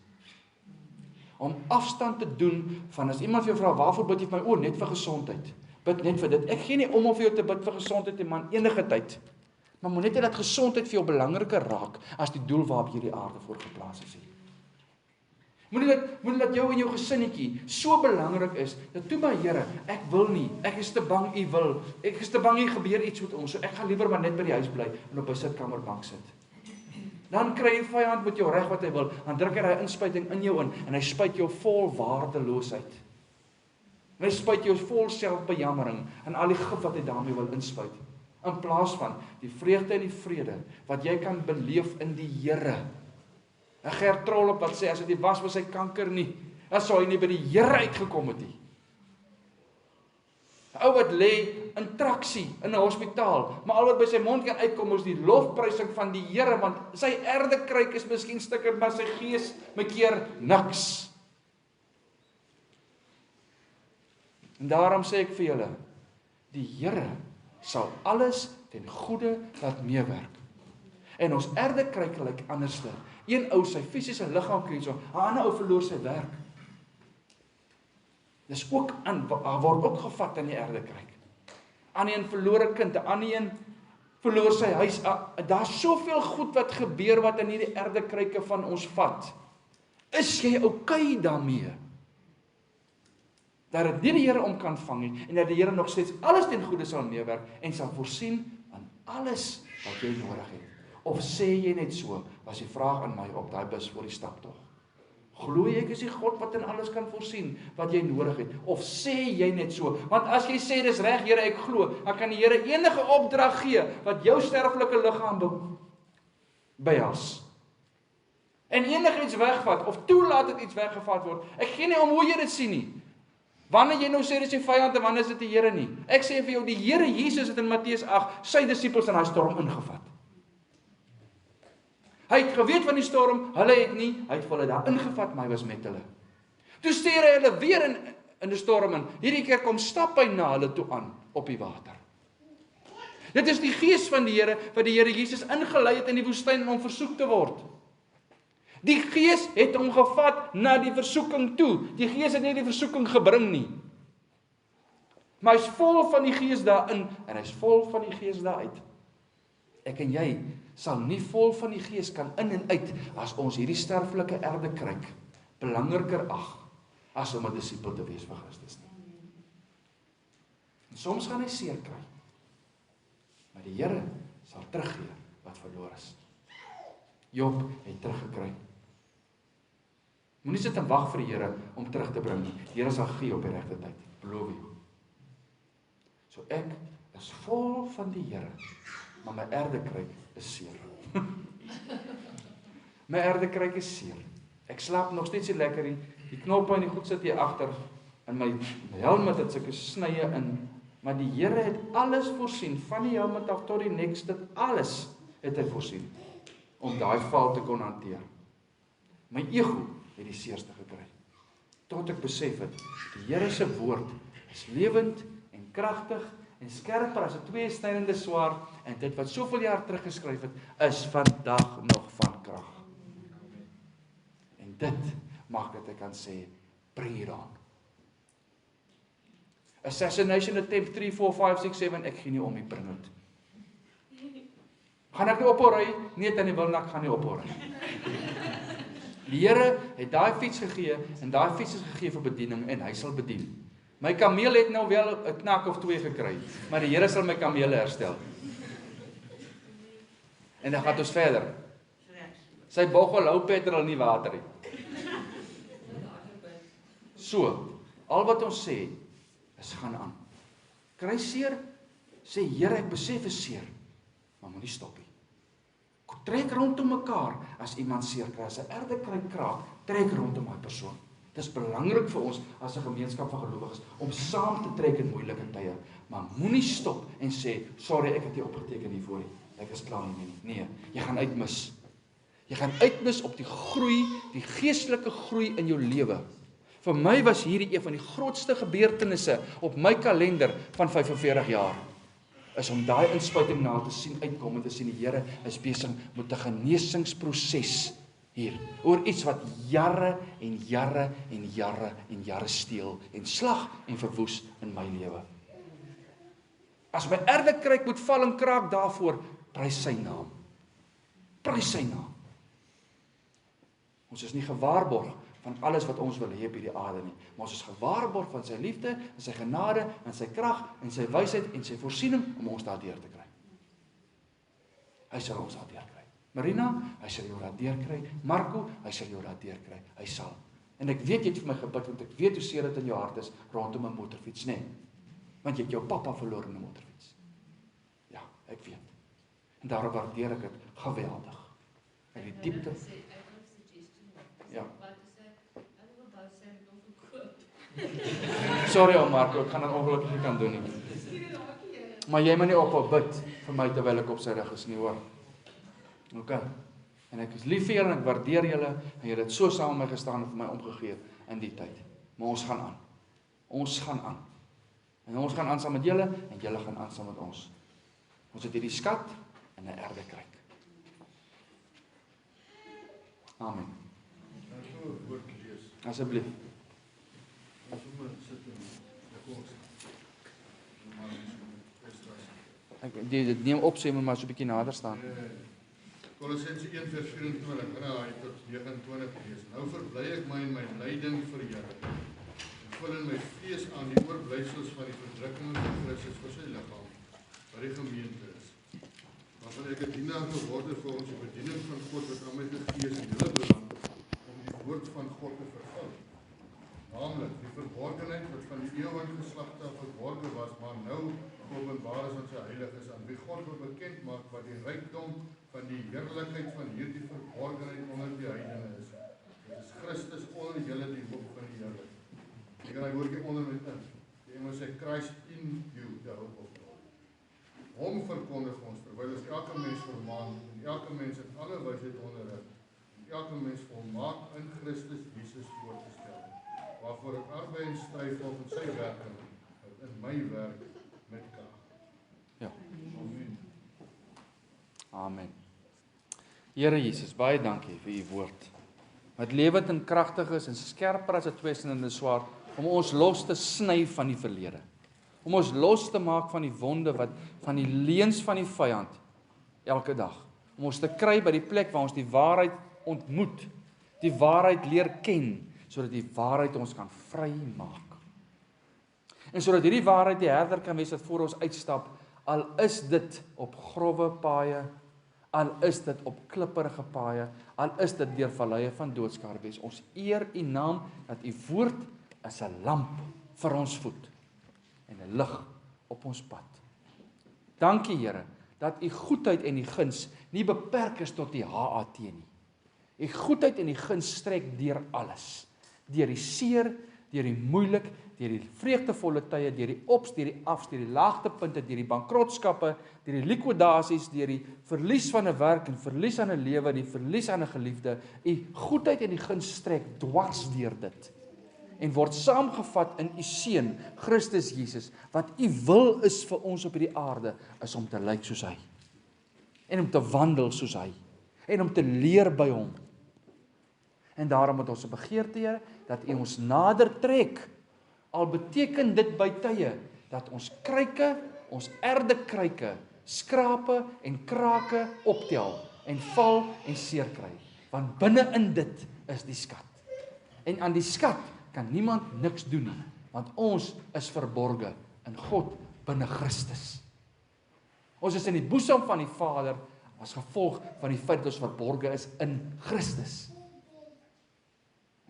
Om afstand te doen van, as iemand vir jou vra, waarvoor bid jy vir my? Net vir gesondheid. Bid net vir dit. Ek gee nie om vir jou te bid vir gesondheid nie, man, enige tyd. Maar moet net dat gesondheid vir jou belangriker raak, as die doel waarop jy die aarde voor geplaas is. Moet dat jou en jou gesinnetjie so belangrik is, dat toe my Here, ek wil nie, ek is te bang U wil, ek is te bang hier gebeur iets met ons, so ek gaan liewer maar net by die huis bly, en op 'n sitkamerbank sit. Dan kry die vyand met jou reg wat hy wil, dan druk hy daai inspuiting in jou in, en hy spuit jou vol waardeloosheid. En hy spuit jou vol selfbejammering, en al die gif wat hy daarmee wil inspuit. In plaas van die vreugde en die vrede, wat jy kan beleef in die Here. En Gert Trollop wat sê, as dit nie was vir sy kanker nie, dan sou hy nie by die Here uitgekom het nie. 'n Ou wat lê in traksie in 'n hospitaal, maar al wat by sy mond kan uitkom is die lofprysing van die Here, want sy erdekruik is miskien stukker, maar sy gees mekeer niks. En daarom sê ek vir julle, die Here sal alles ten goeie laat meewerk. En ons erdekruik lyk anderste. Een ou sy fisiese liggaam kry so, 'n ander ou verloor sy werk. Dis ook word ook gevat in die erdekruik. Ander een verloor 'n kind, 'n ander een verloor sy huis. Daar's soveel goed wat gebeur wat in hierdie erdekruike van ons vat. Is jy okay daarmee? Dat dit nie die Here om kan vang nie, en dat die Here nog steeds alles ten goeie sal meewerk en sal voorsien aan alles wat jy nodig het. Of sê jy net so, was die vraag aan my op daai bus voor die staptog. Glo jy ek is die God wat in alles kan voorsien wat jy nodig het? Of sê jy net so? Want as jy sê dis reg Here, ek glo, dan kan die Here enige opdrag gee wat jou sterflike liggaam behels. En enigiets wegvat of toelaat dat iets weggevat word. Ek gee nie om hoe jy dit sien nie. Wanneer jy nou sê dis die vyand en wanneer is dit die Here nie? Ek sê vir jou, die Here Jesus het in Matteus 8 sy disippels in daai storm ingevat. Hy het geweet van die storm, hulle het nie, hy het hulle daar ingevat, maar hy was met hulle. Toe stuur hy hulle weer in die storm in. Hierdie keer kom stap hy na hulle toe aan op die water. Dit is die gees van die Here wat die Here Jesus ingelei het in die woestyn om versoek te word. Die gees het hom gevat na die versoeking toe. Die gees het nie die versoeking gebring nie. Maar hy's vol van die gees daarin en hy's vol van die gees daaruit. Ek en jy sal nie vol van die gees kan in en uit as ons hierdie sterflike erdekruik belangriker ag as om 'n disipel te wees vir Christus nie. En soms gaan hy seer kry. Maar die Here sal teruggee wat verloor is. Job het teruggekry. Moenie sit en wag vir die Here om terug te bring nie. Die Here sal gee op die regte tyd, beloof jou. So ek is vol van die Here, maar my erdekruik is seer. My erdekruik is seer. Ek slaap nog steeds nie lekker nie. Die knoppe en die goed sit hier agter in my helm het sulke snye in, maar die Here het alles voorsien, van die helm af tot die nek, dit alles het hy voorsien om daai val te kon hanteer. My ego het die seerste gekry. Tot ek besef het, die Here se woord is lewend en kragtig en skerper as 'n tweesnydende swaard, en dit wat soveel jaar terug geskryf het, is vandag nog van krag. En dit maak dat ek kan sê, bring it on. Assassination attempt 3, 4, 5, 6, 7, ek gee nie om, ek bring het. Gaan ek nie ophou ry? Nee, tannie Wilna, ek gaan nie ophou ry. Die Here het daai fiets gegee, en daai fiets is gegee vir bediening, en hy sal bedien. My kameel het nou wel 'n knak of 2 gekry, maar die Here sal my kamele herstel. En dan gaan ons verder. Sy boggel hou petrol nie water nie. So, al wat ons sê, is gaan aan. Kry seer, sê Here, ek besef is seer, maar moenie stop nie. Trek rondom mekaar as iemand seer kry, as 'n erde kry kraak, trek rondom daai persoon. Dit is belangrik vir ons as 'n gemeenskap van gelowiges om saam te trek in moeilike tye, maar moenie stop en sê, sorry, ek het nie opgeteken hiervoor nie. Ek is klaar nie meer. Nee, jy gaan uitmis. Jy gaan uitmis op die groei, die geestelike groei in jou lewe. Vir my was hierdie een van die grootste gebeurtenisse op my kalender van 45 jaar. Is om daai inspuiting na te sien uitkom en te sien die Here is besig met 'n genesingsproses hier. Oor iets wat jare en jare en jare en jare steel en slag en verwoes in my lewe. As my erdekruik moet val en kraak daarvoor, prys sy naam. Prys sy naam. Ons is nie gewaarborg van alles wat ons wil hê op hierdie aarde nie, maar ons is gewaarborg van sy liefde, en sy genade, en sy krag, en sy wysheid, en sy voorsiening om ons daardeur te kry. Hy sal ons daardeur kry. Marina, hy sal jou daardeur kry. Marco, hy sal jou daardeur kry. Hy sal. En ek weet jy het vir my gebid, want ek weet hoe seer dit in jou hart is rondom 'n motorfiets, nee. Want jy het jou pappa verloor in 'n motorfiets. Ja, ek weet. En daarom waardeer ek dit geweldig. In die diepte. Ja. Sorry Marco, ek gaan dit ongelukkig nie kan doen nie. Maar jy moet nie ophou bid vir my terwyl ek op sy rug is nie, hoor. OK. En ek is lief vir julle en ek waardeer julle en julle het so saam met my gestaan en vir my omgegee in die tyd. Maar ons gaan aan. Ons gaan aan. En ons gaan aan saam met julle en julle gaan aan saam met ons. Ons het hierdie skat in 'n erdekruik. Amen. Asseblief. Dit neem op, sê maar so 'n bietjie nader staan. Kolossense 1:24, raai tot 29 lees. Nou verbly ek my in my lyding vir julle. En vul in my vlees aan die oorblyfsels van die verdrukking van Christus vir sy liggaam, wat die gemeente is. Waarvan ek 'n dienaar geword het vir ons die bediening van God wat aan my gegee is in julle belang om die woord van God te vervul. Naamlik die verborgenheid wat van die eeuwige geslagte verborgen was, maar nou openbaar is aan sy heiliges, aan wie God wil bekend maak wat die rykdom van die heerlikheid van hierdie verborgenheid onder die heidene is. Dit is Christus onder julle die hoop van die Here. Ek gaan hy woordjie onder met in. Die Engels sê Christ in you, the hope of God. Hom verkondig ons terwyl ons elke mens vermaan en elke mens in alle wysheid onderrig en elke mens volmaak in Christus Jesus voor te stel. Waarvoor ek arbei en stry volgens sy werking wat in my werk met krag. Ja. Amen. Amen. Here Jesus, baie dankie vir u woord. Wat lewend en kragtig is en skerper as 'n tweesnydende swaard om ons los te sny van die verlede. Om ons los te maak van die wonde wat van die leuns van die vyand elke dag. Om ons te kry by die plek waar ons die waarheid ontmoet, die waarheid leer ken, sodat die waarheid ons kan vry maak. En sodat hierdie waarheid die herder kan wees wat voor ons uitstap, al is dit op growwe paaie, al is dit op klipperige paaie, al is dit deur valleie van doodskarwees. Ons eer u naam dat u woord is 'n lamp vir ons voet en 'n lig op ons pad. Dankie Here dat u goedheid en die guns nie beperk is tot die HAT nie. U goedheid en die guns strek deur alles. Deur die seer, deur die moeilik, deur die vreugdevolle tye, deur die ops, deur die afs, deur die laagtepunte, deur die bankrotskappe, deur die likwidasies, deur die verlies van 'n werk en verlies aan 'n lewe, die verlies aan 'n geliefde. U goedheid en die guns strek dwars deur dit en word saamgevat in u seun Christus Jesus. Wat u wil is vir ons op hierdie aarde is om te lyk soos hy en om te wandel soos hy en om te leer by hom. En daarom het ons 'n begeerte, Here, dat u ons nader trek. Al beteken dit by tye dat ons kruike, ons erdekruike skrape en krake optel en val en seer kry, want binne in dit is die skat. En aan die skat kan niemand niks doen nie, want ons is verborge in God binne Christus. Ons is in die boesem van die Vader as gevolg van die feit dat ons verborge is in Christus.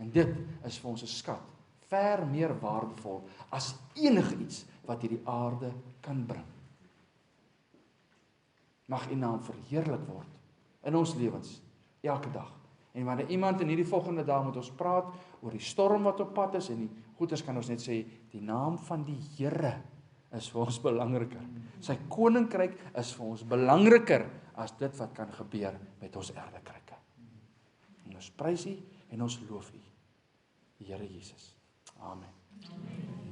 En dit is vir ons 'n skat, ver meer waardevol as enige iets wat hierdie aarde kan bring. Mag U naam verheerlik word in ons lewens, elke dag. En wanneer iemand in hierdie volgende dag met ons praat oor die storm wat op pad is en die goeders, kan ons net sê, die naam van die Here is vir ons belangriker. Sy koninkryk is vir ons belangriker as dit wat kan gebeur met ons aardekryke. En ons prys U en ons loof U, die Here Jesus. Amen.